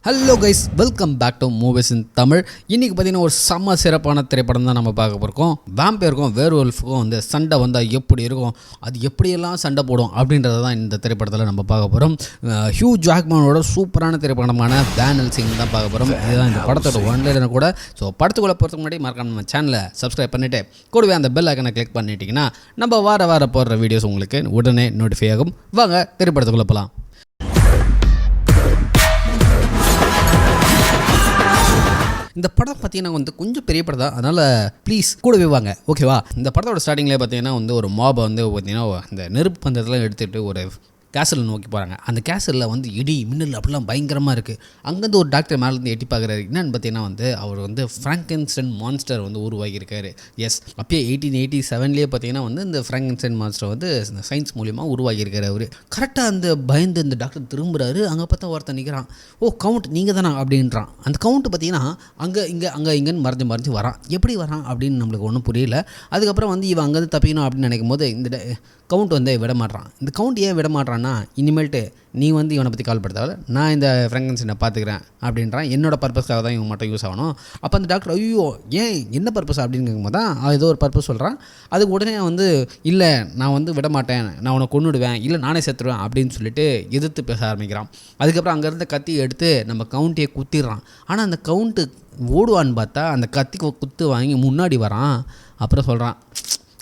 Hello guys, welcome back to movies in Tamil. இன்றைக்கி பார்த்தீங்கன்னா ஒரு செம்ம சிறப்பான திரைப்படம் தான் நம்ம பார்க்க போகிறோம். வேம்பயருக்கும் வேர்வொல்ஃபுக்கும் வந்து சண்டை வந்தால் எப்படி இருக்கும், அது எப்படியெல்லாம் சண்டை போடும் அப்படின்றத தான் இந்த திரைப்படத்தில் நம்ம பார்க்க போகிறோம். ஹியூ ஜாக்மேனோட சூப்பரான திரைப்படமான வேன் ஹெல்சிங் தான் பார்க்க போகிறோம். இதுதான் இந்த படத்தோட ஒன்லைனர் கூட. ஸோ படத்துக்குள்ளே போகிறதுக்கு முன்னாடி மறக்காம நம்ம சேனலை சப்ஸ்கிரைப் பண்ணிவிட்டு கூடவே அந்த பெல் ஐக்கனை கிளிக் பண்ணிட்டீங்கன்னா நம்ம வார போடுற வீடியோஸ் உங்களுக்கு உடனே நோட்டிஃபை ஆகும். வாங்க திரைப்படத்துக்குள்ளே போகலாம். இந்த படம் பார்த்தீங்கன்னா வந்து கொஞ்சம் பெரிய படம் தான், அதனால் ப்ளீஸ் கூடவே வாங்க, ஓகேவா? இந்த படத்தோட ஸ்டார்டிங்லேயே பார்த்தீங்கன்னா வந்து ஒரு மாபை வந்து பார்த்தீங்கன்னா இந்த நெருப்பு பந்தத்தெல்லாம் எடுத்துகிட்டு ஒரு கேசல் நோக்கி போகிறாங்க. அந்த கேசலில் வந்து இடி மின்னல் அப்படிலாம் பயங்கரமாக இருக்குது. அங்கேருந்து ஒரு டாக்டர் மேலேருந்து எட்டி பார்க்குறாரு. என்னென்னு பார்த்தீங்கன்னா வந்து அவர் வந்து ஃப்ராங்கென்ஸ்டைன் மான்ஸ்டர் வந்து உருவாகியிருக்காரு. எஸ், அப்பயே 1887 பார்த்தீங்கன்னா வந்து இந்த ஃப்ராங்கென்ஸ்டைன் மான்ஸ்டர் வந்து இந்த சயின்ஸ் மூலிமா உருவாகியிருக்காரு. அவர் கரெக்டாக அந்த பயந்து இந்த டாக்டர் திரும்புகிறாரு. அங்கே பார்த்தா ஒருத்தன் நிற்கிறான். ஓ கவுண்ட் நீங்கள் தானா அப்படின்றான். அந்த கவுண்ட் பார்த்தீங்கன்னா அங்கே இங்கேன்னு மறைஞ்சு வரான். எப்படி வரான் அப்படின்னு நம்மளுக்கு ஒன்றும் புரியல. அதுக்கப்புறம் வந்து இவன் அங்கேருந்து தப்பிக்கணும் அப்படின்னு நினைக்கும் போது இந்த கவுண்ட் வந்து விட மாட்டான். இந்த கவுண்ட் ஏன் விட மாட்டான்னா, இனிமேல்ட்டு நீ வந்து இவனை பற்றி கால் படுத்தாவில், நான் இந்த ஃப்ராங்கன்ஸ்டைனை பார்த்துக்கிறேன் அப்படின்றான். என்னோட பர்பஸ்க்காக தான் இவன் மட்டும் யூஸ் ஆகணும். அப்போ அந்த டாக்டர் ஐயோ ஏன் என்ன பர்பஸ் அப்படின்னு கேட்கும்போது தான் ஏதோ ஒரு பர்பஸ் சொல்கிறான். அதுக்கு உடனே வந்து இல்லை நான் வந்து விட மாட்டேன், நான் உன்னை கொன்னுடுவேன், இல்லை நானே செத்துடுவேன் அப்படின்னு சொல்லிட்டு எதிர்த்து பேச ஆரம்பிக்கிறான். அதுக்கப்புறம் அங்கேருந்து கத்தி எடுத்து நம்ம கவுண்ட்டையே குத்திடுறான். ஆனால் அந்த கவுண்ட்டு ஓடுவான்னு பார்த்தா அந்த கத்திக்கு குத்து வாங்கி முன்னாடி வரான். அப்புறம் சொல்கிறான்,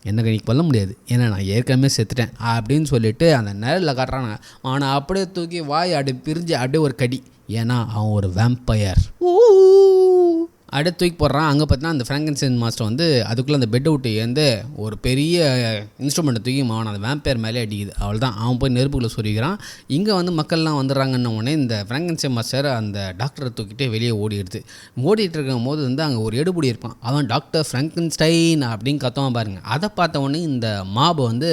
எனக்கு நீ கொல்ல முடியாது, ஏன்னா நான் ஏற்கனவே செத்துட்டேன் அப்படின்னு சொல்லிட்டு அந்த நிழலில் காட்டுறாங்க. ஆனால் அப்படியே தூக்கி வாய் பிரிஞ்சு அப்படியே ஒரு கடி, ஏன்னா அவன் ஒரு வேம்பயர். அப்படியே தூக்கி போடுறான். அங்கே பார்த்தீங்கன்னா அந்த ஃப்ராங்கென்ஸ்டைன் மாஸ்டர் வந்து அதுக்குள்ளே அந்த பெட் விட்டு ஏந்து ஒரு பெரிய இன்ஸ்ட்ருமெண்ட்டை தூக்கி அவன் அந்த வேம்பயர் மேலே அடிக்குது. அவள் தான் அவன் போய் நெருப்புக்குள்ளே சொருகிறான். இங்கே வந்து மக்கள்லாம் வந்துடுறாங்கன்ன உடனே இந்த ஃப்ராங்கென்ஸ்டைன் மாஸ்டர் அந்த டாக்டரை தூக்கிட்டு வெளியே ஓடிடுது. ஓடிட்டு இருக்கும் போது வந்து அங்கே ஒரு எடுபடி இருப்பான். அவன் டாக்டர் ஃப்ராங்கென்ஸ்டைன் அப்படின்னு கத்துவான் பாருங்கள். அதை பார்த்த உடனே இந்த மாபை வந்து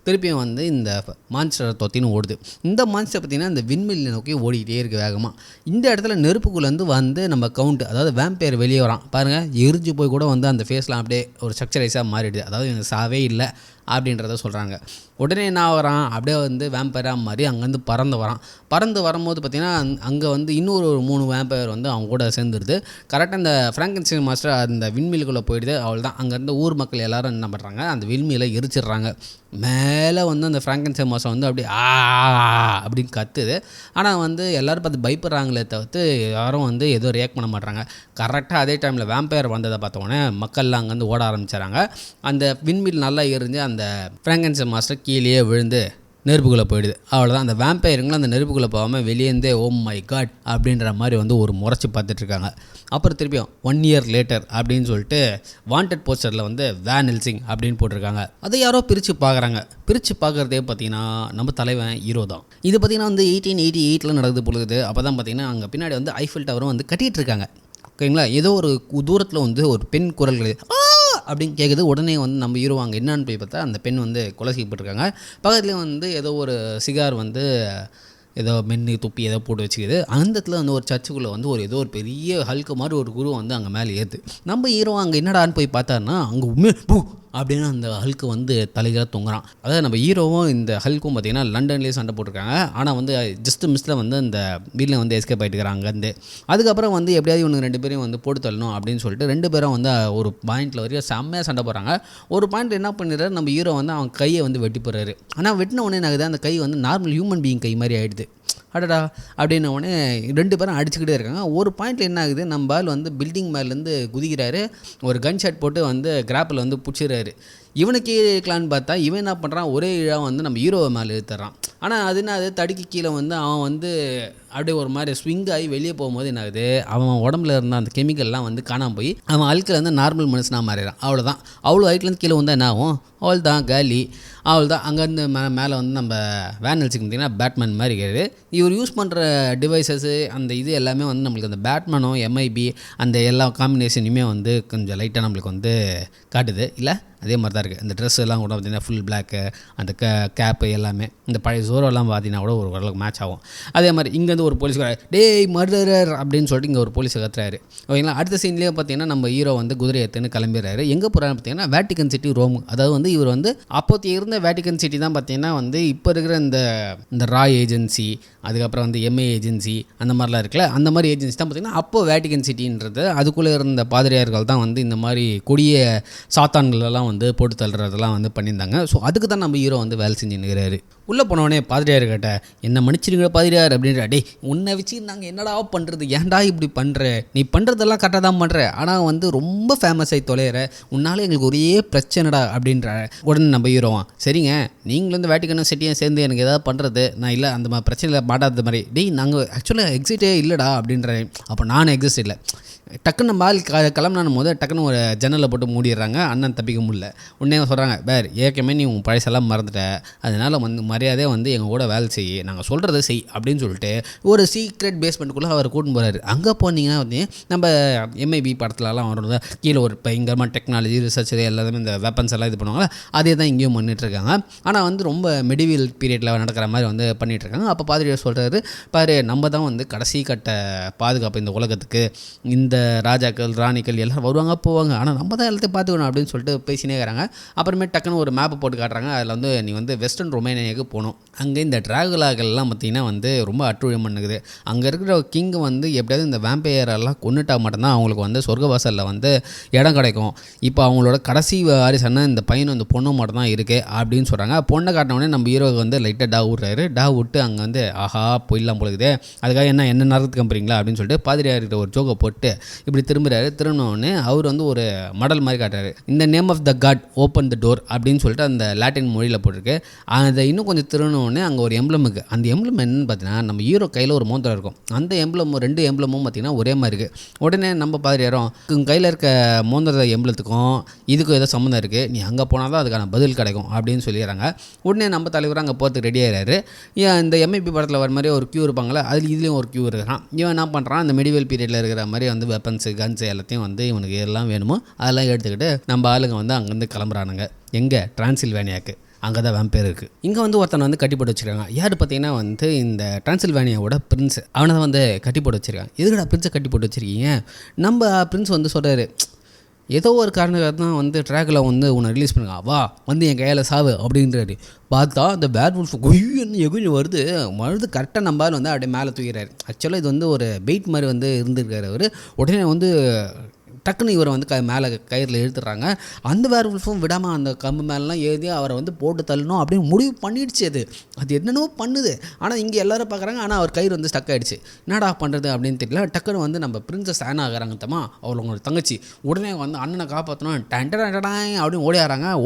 திருப்பியும் வந்து இந்த மான்ஸ்டரை தொத்தின்னு ஓடுது. இந்த மான்ஸ்டர் பார்த்திங்கன்னா இந்த விண்வெளியை நோக்கி ஓடிக்கிட்டே இருக்குது வேகமாக. இந்த இடத்துல நெருப்புக்குள்ளேருந்து வந்து நம்ம கவுண்ட், அதாவது வேம்பயர் வெளியே வரான் பாருங்கள். எரிஞ்சு போய் கூட வந்து அந்த ஃபேஸ்லாம் அப்படியே ஒரு ஸ்ட்ரக்சரைஸாக மாறிடுது. அதாவது எனக்கு சாவே இல்லை அப்படின்றத சொல்கிறாங்க. உடனே என்ன ஆகிறான், அப்படியே வந்து வேம்பயராக மாதிரி அங்கேருந்து பறந்து வரும்போது பார்த்திங்கன்னா அங்கே வந்து இன்னொரு 3 வேம்பயர் வந்து அவங்க கூட சேர்ந்துருது. கரெக்டாக இந்த ஃப்ராங்கென்ஸ்டைன் மாஸ்டர் அந்த விண்மீலுக்குள்ளே போயிடுது. அவள் தான் அங்கேருந்து ஊர் மக்கள் எல்லோரும் என்ன பண்ணுறாங்க, அந்த விண்மீலை எரிச்சிடுறாங்க. மேலே வந்து அந்த ஃப்ராங்கென்ஸ்டைன் மாஸ்டர் வந்து அப்படியே அப்படின்னு கத்துது. ஆனால் வந்து எல்லோரும் பார்த்து பயப்படுறாங்களே தவிர்த்து யாரும் வந்து எதுவும் ரியாக்ட் பண்ண மாட்டாங்க. கரெக்டாக அதே டைமில் வேம்பயர் வந்ததை பார்த்தோன்னே மக்கள்லாம் அங்கேருந்து ஓட ஆரம்பிச்சிடறாங்க. அந்த விண்மீல் நல்லா எரிஞ்சு அந்த ஃப்ராங்கென்ஸ்டைன் மாஸ்டர் கீழே விழுந்து நெருப்புக்குள்ளே போயிடுது. அவ்வளோதான். அந்த வேம்பயருங்களும் அந்த நெருப்புக்குள்ளே போகாமல் வெளியேந்தே ஓ மை காட் அப்படின்ற மாதிரி வந்து ஒரு முறைச்சி பார்த்துட்ருக்காங்க. அப்புறம் திருப்பியும் 1 இயர் லேட்டர் அப்படின்னு சொல்லிட்டு வாண்டட் போஸ்டரில் வந்து வேன் ஹெல்சிங் அப்படின்னு போட்டிருக்காங்க. அதை யாரோ பிரித்து பார்க்குறாங்க. பிரித்து பார்க்குறதே பார்த்திங்கன்னா நம்ம தலைவன் ஹீரோ தான். இது பார்த்திங்கன்னா வந்து 1888 நடக்குது பொழுது. அப்போ தான் பார்த்திங்கன்னா அங்கே பின்னாடி வந்து ஐஃபில் டவரும் வந்து கட்டிகிட்டு இருக்காங்க. ஓகேங்களா? ஏதோ ஒரு தூரத்தில் வந்து ஒரு பெண் குரல் அப்படின்னு கேட்குது. உடனே வந்து நம்ம ஹீரோ அங்கே என்னான்னு போய் பார்த்தா அந்த பெண் வந்து கொலை செய்யப்பட்டிருக்காங்க. பக்கத்துலேயே வந்து ஏதோ ஒரு சிகார் வந்து ஏதோ மென்னு துப்பி ஏதோ போட்டு வச்சுக்கிது. அந்த இடத்துல வந்து ஒரு சர்ச்சுக்குள்ளே வந்து ஏதோ ஒரு பெரிய ஹல்க்கு மாதிரி ஒரு குரு வந்து அங்கே மேலே ஏற்று நம்ம ஹீரோ அங்கே என்னடான்னு போய் பார்த்தாருன்னா அங்கே அப்படின்னு அந்த ஹல்க்கு வந்து தலைகளாக தொங்குறான். அதாவது நம்ம ஹீரோவும் இந்த ஹல்க்கும் பார்த்திங்கன்னா லண்டன்லேயே சண்டை போட்டிருக்காங்க. ஆனால் வந்து ஜஸ்ட் மிஸ்ஸில் வந்து அந்த வீட்டில் வந்து எஸ்கேப் ஆகிட்டுக்கிறாங்க அங்கேருந்து. அதுக்கப்புறம் வந்து எப்படியாவது இவங்க 2 பேரையும் வந்து போட்டு தள்ளணும் அப்படின்னு சொல்லிட்டு 2 பேரும் வந்து ஒரு பாயிண்டில் வரையும் செம்மையாக சண்டை போடுறாங்க. ஒரு பாயிண்ட் என்ன பண்ணிடுறாரு, நம்ம ஹீரோ வந்து அவன் கையை வந்து வெட்டி போடுறாரு. ஆனால் வெட்டின உடனே என்னாகுது, அந்த கை வந்து நார்மல் ஹியூமன் பீயிங் கை மாதிரி ஆகிடுது. அடடா அப்படின்ன உடனே 2 பேரும் அடிச்சுக்கிட்டே இருக்காங்க. ஒரு பாயிண்டில் என்ன ஆகுது, நம்ம ஆள் வந்து பில்டிங் மேலேருந்து குதிக்கிறாரு. ஒரு கன் ஷாட் போட்டு வந்து கிராப்பில் வந்து பிடிச்சிடுறாரு. இவனுக்கு இருக்கலான்னு பார்த்தா இவன் என்ன பண்ணுறான், ஒரே இழாக வந்து நம்ம ஹீரோவை மேலே எடுத்துறான். ஆனால் அது என்ன, அது தடுக்கி கீழே வந்து அவன் வந்து அப்படியே ஒரு மாதிரி ஸ்விங் ஆகி வெளியே போகும்போது என்ன ஆகுது, அவன் உடம்புல இருந்த அந்த கெமிக்கல்லாம் வந்து காணாமல் போய் அவன் அழுக்கில் வந்து நார்மல் மனுஷனாக மாறிடுறான். அவ்வளோதான். அவ்வளோ ஹைட்லேருந்து கீழே வந்தால் என்ன ஆகும், அவள் தான் காலி. அவள் தான். அங்கேருந்து மேலே வந்து நம்ம வேன் ஹெல்சிங் பார்த்திங்கன்னா பேட்மேன் மாதிரி இருக்கிறது. இவர் யூஸ் பண்ணுற டிவைசஸ்ஸு அந்த இது எல்லாமே வந்து நம்மளுக்கு அந்த பேட்மேனும் எம்ஐபி அந்த எல்லா காம்பினேஷனுமே வந்து கொஞ்சம் லைட்டாக நம்மளுக்கு வந்து காட்டுது இல்லை. அதே மாதிரி தான் இருக்குது. இந்த ட்ரெஸ் எல்லாம் கூட பார்த்திங்கன்னா ஃபுல் பிளாக்கு, அந்த கேப்பு எல்லாமே இந்த பழைய ஜோரோலாம் பார்த்தீங்கன்னா கூட ஒரு ஓரளவுக்கு மேட்ச் ஆகும். அதே மாதிரி இங்கேருந்து ஒரு போலீஸ் டேய் மர்டரர் அப்படின்னு சொல்லிட்டு இங்கே ஒரு போலீஸை கத்துறாரு. ஓகேங்களா. அடுத்த சீன்லேயே பார்த்தீங்கன்னா நம்ம ஹீரோ வந்து குதிரை எடுத்துன்னு கிளம்பிடுறாரு. எங்கே போகிறான்னு பார்த்தீங்கன்னா வேட்டிகன் சிட்டி, ரோம். அதாவது வந்து இவர் வந்து அப்போத்தி இருந்த வேட்டிகன் சிட்டி தான் பார்த்தீங்கன்னா வந்து இப்போ இருக்கிற இந்த ரா ஏஜென்சி, அதுக்கப்புறம் வந்து எம்ஏ ஏஜென்சி அந்த மாதிரிலாம் இருக்குல்ல, அந்த மாதிரி ஏஜென்சி தான் பார்த்தீங்கன்னா அப்போது வேட்டிகன் சிட்டின்றது. அதுக்குள்ளே இருந்த பாதிரியார்கள் தான் வந்து இந்த மாதிரி கொடிய சாத்தான்களெல்லாம் வந்து போட்டு தள்ளுறதெல்லாம் வந்து பண்ணியிருந்தாங்க. ஸோ அதுக்கு தான் நம்ம ஹீரோ வந்து வேலை செஞ்சுன்னுக்கிறாரு. உள்ளே போனவொடனே பாதிரியார் கிட்ட என்ன மன்னிச்சிருங்க பாதிரியார் அப்படின்ற, டே உன்னை வச்சு நாங்கள் என்னடா பண்ணுறது, ஏன்டா இப்படி பண்ணுற, நீ பண்ணுறதெல்லாம் கரெக்டாக தான் பண்ணுற, ஆனால் வந்து ரொம்ப ஃபேமஸ் ஆகி தொலைகிற, உன்னால் எங்களுக்கு ஒரே பிரச்சனைடா அப்படின்ற. உடனே நம்ம ஹீரோவான், சரிங்க நீங்களும் இந்த வேட்டிக்கனும் சிட்டியும் சேர்ந்து எனக்கு ஏதாவது பண்ணுறது, நான் இல்லை அந்த மாதிரி பிரச்சனையில் மாட்டாத மாதிரி, டேய் நாங்கள் ஆக்சுவலாக எக்ஸிட்டே இல்லைடா அப்படின்ற. அப்போ நானும் எக்ஸிட் இல்லை. டக்குன்னு நம்ம ஆள் கிளம்புனான் போது டக்குன்னு ஒரு ஜன்னலில் போட்டு மூடிடுறாங்க. அண்ணன் தப்பிக்க முடியல. உடனே சொல்கிறாங்க, வேறு ஏற்கனவே நீ உன் பழசெல்லாம் மறந்துட்ட, அதனால் வந்து மரியாதையாக வந்து எங்கள் கூட வேலை செய்ய, நாங்கள் சொல்கிறத செய் அப்படின்னு சொல்லிட்டு ஒரு சீக்ரெட் பேஸ்மெண்ட்டுக்குள்ளே அவர் கூட்டின்னு போகிறாரு. அங்கே போனீங்கன்னா வந்து நம்ம எம்ஐபி படத்துலலாம் வரும், கீழே ஒரு பயங்கரமான டெக்னாலஜி ரிசர்ச் எல்லாமே இந்த வெப்பன்ஸ் எல்லாம் இது பண்ணுவாங்க. அதே தான் இங்கேயும் பண்ணிகிட்ருக்காங்க. ஆனால் வந்து ரொம்ப மெடிவல் பீரியடில் நடக்கிற மாதிரி வந்து பண்ணிகிட்ருக்காங்க. அப்போ பாதிரியார் சொல்கிறாரு, பாரு நம்ம தான் வந்து கடைசி கட்ட பாதுகாப்பு இந்த உலகத்துக்கு, இந்த ராஜாக்கள் ராணிகள் எல்லோரும் வருவாங்க போவாங்க, ஆனால் நம்ம தான் எல்லாத்தையும் பார்த்துக்கணும் அப்படின்னு சொல்லிட்டு பேசினே இருக்கிறாங்க. அப்புறமே டக்குன்னு ஒரு மேப்பை போட்டு காட்டுறாங்க. அதில் வந்து நீ வந்து வெஸ்டர்ன் ரொமேனியாவுக்கு போகணும். அங்கே இந்த டிராகுலாக்கள்லாம் பார்த்திங்கன்னா வந்து ரொம்ப அட்டுழியம் பண்ணுது. அங்கே இருக்கிற கிங் வந்து எப்படியாவது இந்த வேம்பையரெல்லாம் கொண்டுட்டா மட்டும்தான் அவங்களுக்கு வந்து சொர்க்கவாசலில் வந்து இடம் கிடைக்கும். இப்போ அவங்களோட கடைசி வாரிசான இந்த பையனும் இந்த பொண்ணும் மட்டும் தான் இருக்குது அப்படின்னு சொல்கிறாங்க. பொண்ணை காட்டினோடனே நம்ம ஹீரோவுக்கு வந்து லைட்டாக டா விட்றாரு. டா விட்டு அங்கே வந்து ஆஹா போயிடலாம் போலுக்குது, அதுக்காக என்ன நேரத்துக்கு கம்புறீங்களா அப்படின்னு சொல்லிட்டு பாதிரியார்கிட்ட ஒரு ஜோக்கை போட்டு இப்படி திரும்புறாரு. திரும்பினோடனே அவர் வந்து ஒரு மடல் மாதிரி காட்டுறாரு. இந்த name of the God open the door அப்படின்னு சொல்லிட்டு அந்த லாட்டின் மொழியில் போட்டிருக்கு. அதை இன்னும் கொஞ்சம் திரும்பினோடனே அங்கே ஒரு எம்ப்ளம் இருக்குது. அந்த எம்ப்ளம் என்னன்னு பார்த்தீங்கன்னா நம்ம ஹீரோ கையில் ஒரு மோதிரம் இருக்கும். அந்த எம்ப்ளம் 2 எம்ப்ளமும் பார்த்தீங்கன்னா ஒரே மாதிரி இருக்குது. உடனே நம்ம பாதிரியாரும் கையில் இருக்க மோதிர எம்ப்ளத்துக்கும் இதுக்கும் ஏதோ சம்மந்தம் இருக்குது, நீ அங்கே போனால் தான் அதுக்கான பதில் கிடைக்கும் அப்படின்னு சொல்லிடுறாங்க. உடனே நம்ம தலைவர் அங்கே போகிறதுக்கு ரெடி ஆகிறாரு. இந்த எம்ஐபி படத்தில் வர மாதிரி ஒரு கியூ இருப்பாங்களே, அதில் இதுலேயும் ஒரு கியூ இருக்கிறான். இவன் என்ன பண்ணுறான், அந்த மெடிவல் பீரியடில் இருக்கிற மாதிரி வந்து வெப்பன்ஸு கன்ஸு எல்லாத்தையும் வந்து இவனுக்கு எல்லாம் வேணுமோ அதெல்லாம் எடுத்துக்கிட்டு நம்ம ஆளுங்க வந்து அங்கேருந்து கிளம்புறானுங்க. எங்கே? டிரான்சில்வேனியாவுக்கு. அங்கே தான் வேம்பேர் இருக்குது. இங்கே வந்து ஒருத்தனை வந்து கட்டி போட்டு வச்சுருக்காங்க. யார் பார்த்தீங்கன்னா வந்து இந்த டிரான்சில்வேனியாவோட பிரின்ஸ். அவனை தான் வந்து கட்டி போட்டு வச்சுருக்காங்க. எதுக்கடா பிரின்ஸை கட்டி போட்டு வச்சுருக்கீங்க? நம்ம பிரின்ஸ் வந்து சொல்கிறாரு, ஏதோ ஒரு காரணத்துக்காக தான் வந்து ட்ராக்கில் வந்து உன்னை ரிலீஸ் பண்ணுங்க, வா வந்து என் கையில் சாவு அப்படின்றாரு. பார்த்தா அந்த பேட் வுல்ஃப் கொய்யுன்னு எகுஞ்சு வருது கரெக்டாக நம்பால் வந்து அப்படியே மேலே தூக்கிறாரு. ஆக்சுவலாக இது வந்து ஒரு பெயிட் மாதிரி வந்து இருந்திருக்காரு அவர். உடனே வந்து டக்குன்னு இவரை வந்து மேலே கயிறில் இழுத்துடுறாங்க. அந்த வேர் உல்ஃபும் விடாமல் அந்த கம்பு மேலாம் ஏறி அவரை வந்து போட்டு தள்ளணும் அப்படின்னு முடிவு பண்ணிடுச்சு. அது என்னென்னவோ பண்ணுது. ஆனால் இங்கே எல்லோரும் பார்க்குறாங்க, ஆனால் அவர் கயிறு வந்து ஸ்டக் ஆகிடுச்சு. என்னடா பண்ணுறது அப்படின்னு தெரியல. டக்குன்னு வந்து நம்ம பிரின்சஸ் ஆனா ஆகிறாங்க தம்மா, அவங்களோட தங்கச்சி. உடனே வந்து அண்ணனை காப்பாற்றணும் டேண்டாய் அப்படின்னு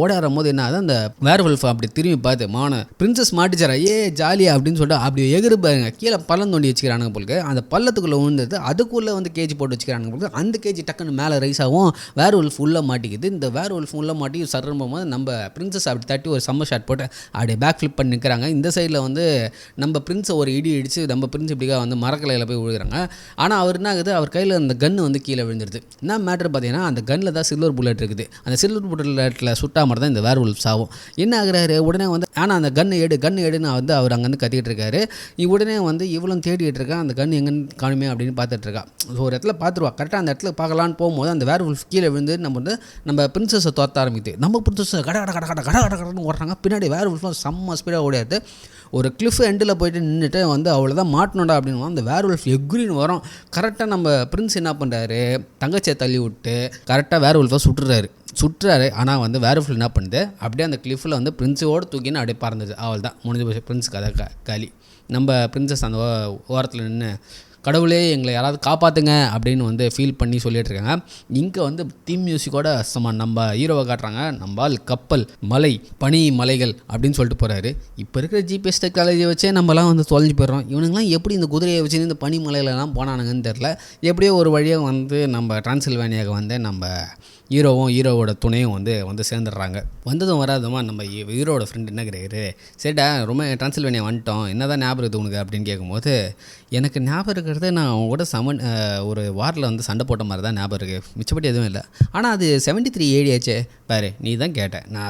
ஓடியாடும் போது என்ன ஆகுது, அந்த வேர் உல்ஃப் அப்படி திரும்பி பார்த்து மான பிரின்சஸ் மாட்டிச்சாரா ஜாலியா அப்படின்னு சொல்லிட்டு அப்படி எகிரு பாருங்க. கீழே பள்ளம் தோண்டி வச்சுக்கிறானுங்க போலுக்கு. அந்த பள்ளத்துக்குள்ளே விழுந்தது, அதுக்குள்ளே வந்து கேஜி போட்டு வச்சுக்கிறானுங்க போலுக்கு. அந்த கேஜி டக்குன்னு மேலே ரைஸ் ஆகும். வேர் உல்ஃப் உள்ளே மாட்டிக்குது. இந்த வேர் உல்ஃப் உள்ளே மாட்டி சர்றும் போது நம்ம பிரின்சஸ் அப்படி தட்டி ஒரு சம்மர் ஷாட் போட்டு அப்படியே பேக் ஃப்ளிப் பண்ணி நிற்கிறாங்க. இந்த சைடில் வந்து நம்ம பிரின்ஸை ஒரு இடி இடித்து நம்ம பிரின்ஸ் இப்படிக்காக வந்து மரக்கலையில் போய் விழுகிறாங்க. ஆனால் அவர் என்ன ஆகுது, அவர் கையில் அந்த கன்று வந்து கீழே விழுந்துருது. என்ன மேட்ரு பார்த்தீங்கன்னா, அந்த கன்னில் தான் சில்வர் புல்லட் இருக்குது. அந்த சில்வர் புல்லட்டில் சுட்டா மட்டும் தான் இந்த வேர் உல்ஃப் ஆகும். என்ன ஆகுறாரு உடனே வந்து, ஆனால் அந்த கன்று எடுன்னு வந்து அவர் அங்கேருந்து கத்திக்கிட்டு இருக்காரு. உடனே வந்து இவ்வளோ தேடிட்டு இருக்கா, அந்த கன்று எங்கன்னு காணுமே அப்படின்னு பார்த்துட்டு இருக்கா. ஒரு இடத்துல பார்த்துருவா. கரெக்டாக அந்த இடத்துல பார்க்கலான்னு போகும்போது அந்த வேர் உல்ஃப் கீழே விழுந்து நம்ம பிரின்சஸை தோற்ற ஆரம்பிக்குது. நம்ம பிரின்சஸ் கடன்னு ஓடுறாங்க. பின்னாடி வேர் உல்ஃப் செம்ம ஸ்பீடாக ஓடியாது. ஒரு கிளிஃப் எண்டில் போயிட்டு நின்றுட்டு வந்து அவ்வளோதான் மாட்டணும்டா அப்படின்னு அந்த வேர் உல்ஃப் எக்ரின்னு வரும். கரெக்டாக நம்ம பிரின்ஸ் என்ன பண்ணுறாரு, தங்கச்சியை தள்ளி விட்டு கரெக்டாக வேர் உல்ஃபை சுட்டுறாரு. ஆனால் வந்து வேர் உல்ஃப் என்ன பண்ணுது, அப்படியே அந்த கிளிஃபில் வந்து பிரின்ஸோடு தூக்கின்னு அப்படியே பறந்தது. அவள் தான் முடிஞ்சு போச்சு, பிரின்ஸ் கதை காலி. நம்ம பிரின்சஸ் அந்த ஓரத்தில் நின்று கடவுளே எங்களை யாராவது காப்பாற்றுங்க அப்படின்னு வந்து ஃபீல் பண்ணி சொல்லிட்டு இருக்காங்க. இங்கே வந்து தீம் மியூசிக்கோட நம்ம ஹீரோவை காட்டுறாங்க. நம்மால் கப்பல், மலை, பனி மலைகள் அப்படின்னு சொல்லிட்டு போகிறாரு. இப்போ இருக்கிற ஜிபிஎஸ் டெக்னாலஜியை வச்சே நம்மலாம் வந்து தொலைஞ்சு போயிடுறோம். இவனுங்களாம் எப்படி இந்த குதிரையை வச்சு இந்த பனி மலையிலலாம் போனானுங்கன்னு தெரில. எப்படியோ ஒரு வழியாக வந்து நம்ம டிரான்சில்வேனியாவுக்கு வந்து நம்ம ஹீரோவோட துணையும் வந்து சேர்ந்துடுறாங்க. வந்ததும் வராதுமா நம்ம ஹீரோட ஃப்ரெண்ட் என்ன கிடையாது, சரிடா ரொம்ப டிரான்சில்வேனியா வந்துட்டோம், என்ன தான் ஞாபகம் இருக்குது உனக்கு அப்படின்னு கேட்கும்போது, எனக்கு ஞாபகம் இருக்கிறது நான் அவங்க கூட ஒரு வாரில் வந்து சண்டை போட்ட மாதிரி தான் ஞாபகம் இருக்குது, மிச்சப்படி எதுவும் இல்லை. ஆனால் அது 73 AD ஆச்சே பாரு, நீ தான் கேட்டேன், நான்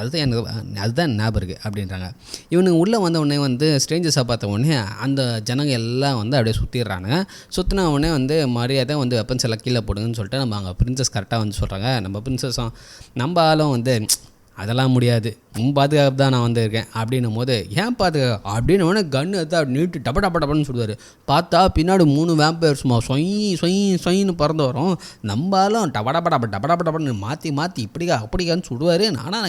அதுதான் ஞாபகம் இருக்குது அப்படின்றாங்க. இவனுக்கு உள்ளே வந்த உடனே வந்து ஸ்ட்ரேஞ்சர்ஸாக பார்த்த உடனே அந்த ஜனங்க எல்லாம் வந்து அப்படியே சுற்றிடுறானுங்க. சுற்றின உடனே வந்து மரியாதை வந்து வெப்பன்ஸ் எல்லாம் கீழே போடுங்கன்னு சொல்லிட்டு நம்ம அங்கே பிரின்சஸ் கரெக்டாக வந்து சொல்கிறாங்க. நம்ம பிரின்சஸும் நம்ம ஆளும் வந்து அதெல்லாம் முடியாது, உன் பாதுகாப்பு தான் நான் வந்து இருக்கேன் அப்படின்னும் போது, ஏன் பாதுகாப்பு அப்படின்னு உடனே கன்று எடுத்து அப்படி நீட்டு டப்ப டப்ப டப்பன்னு சொல்லுவார். பார்த்தா பின்னாடி 3 வேம்பயர் சும்மா சொயின்னு பறந்து வரும். நம்மளும் டப்படப்படப்பன்னு மாற்றி அப்படிக்கான்னு சுடுவார். ஆனால்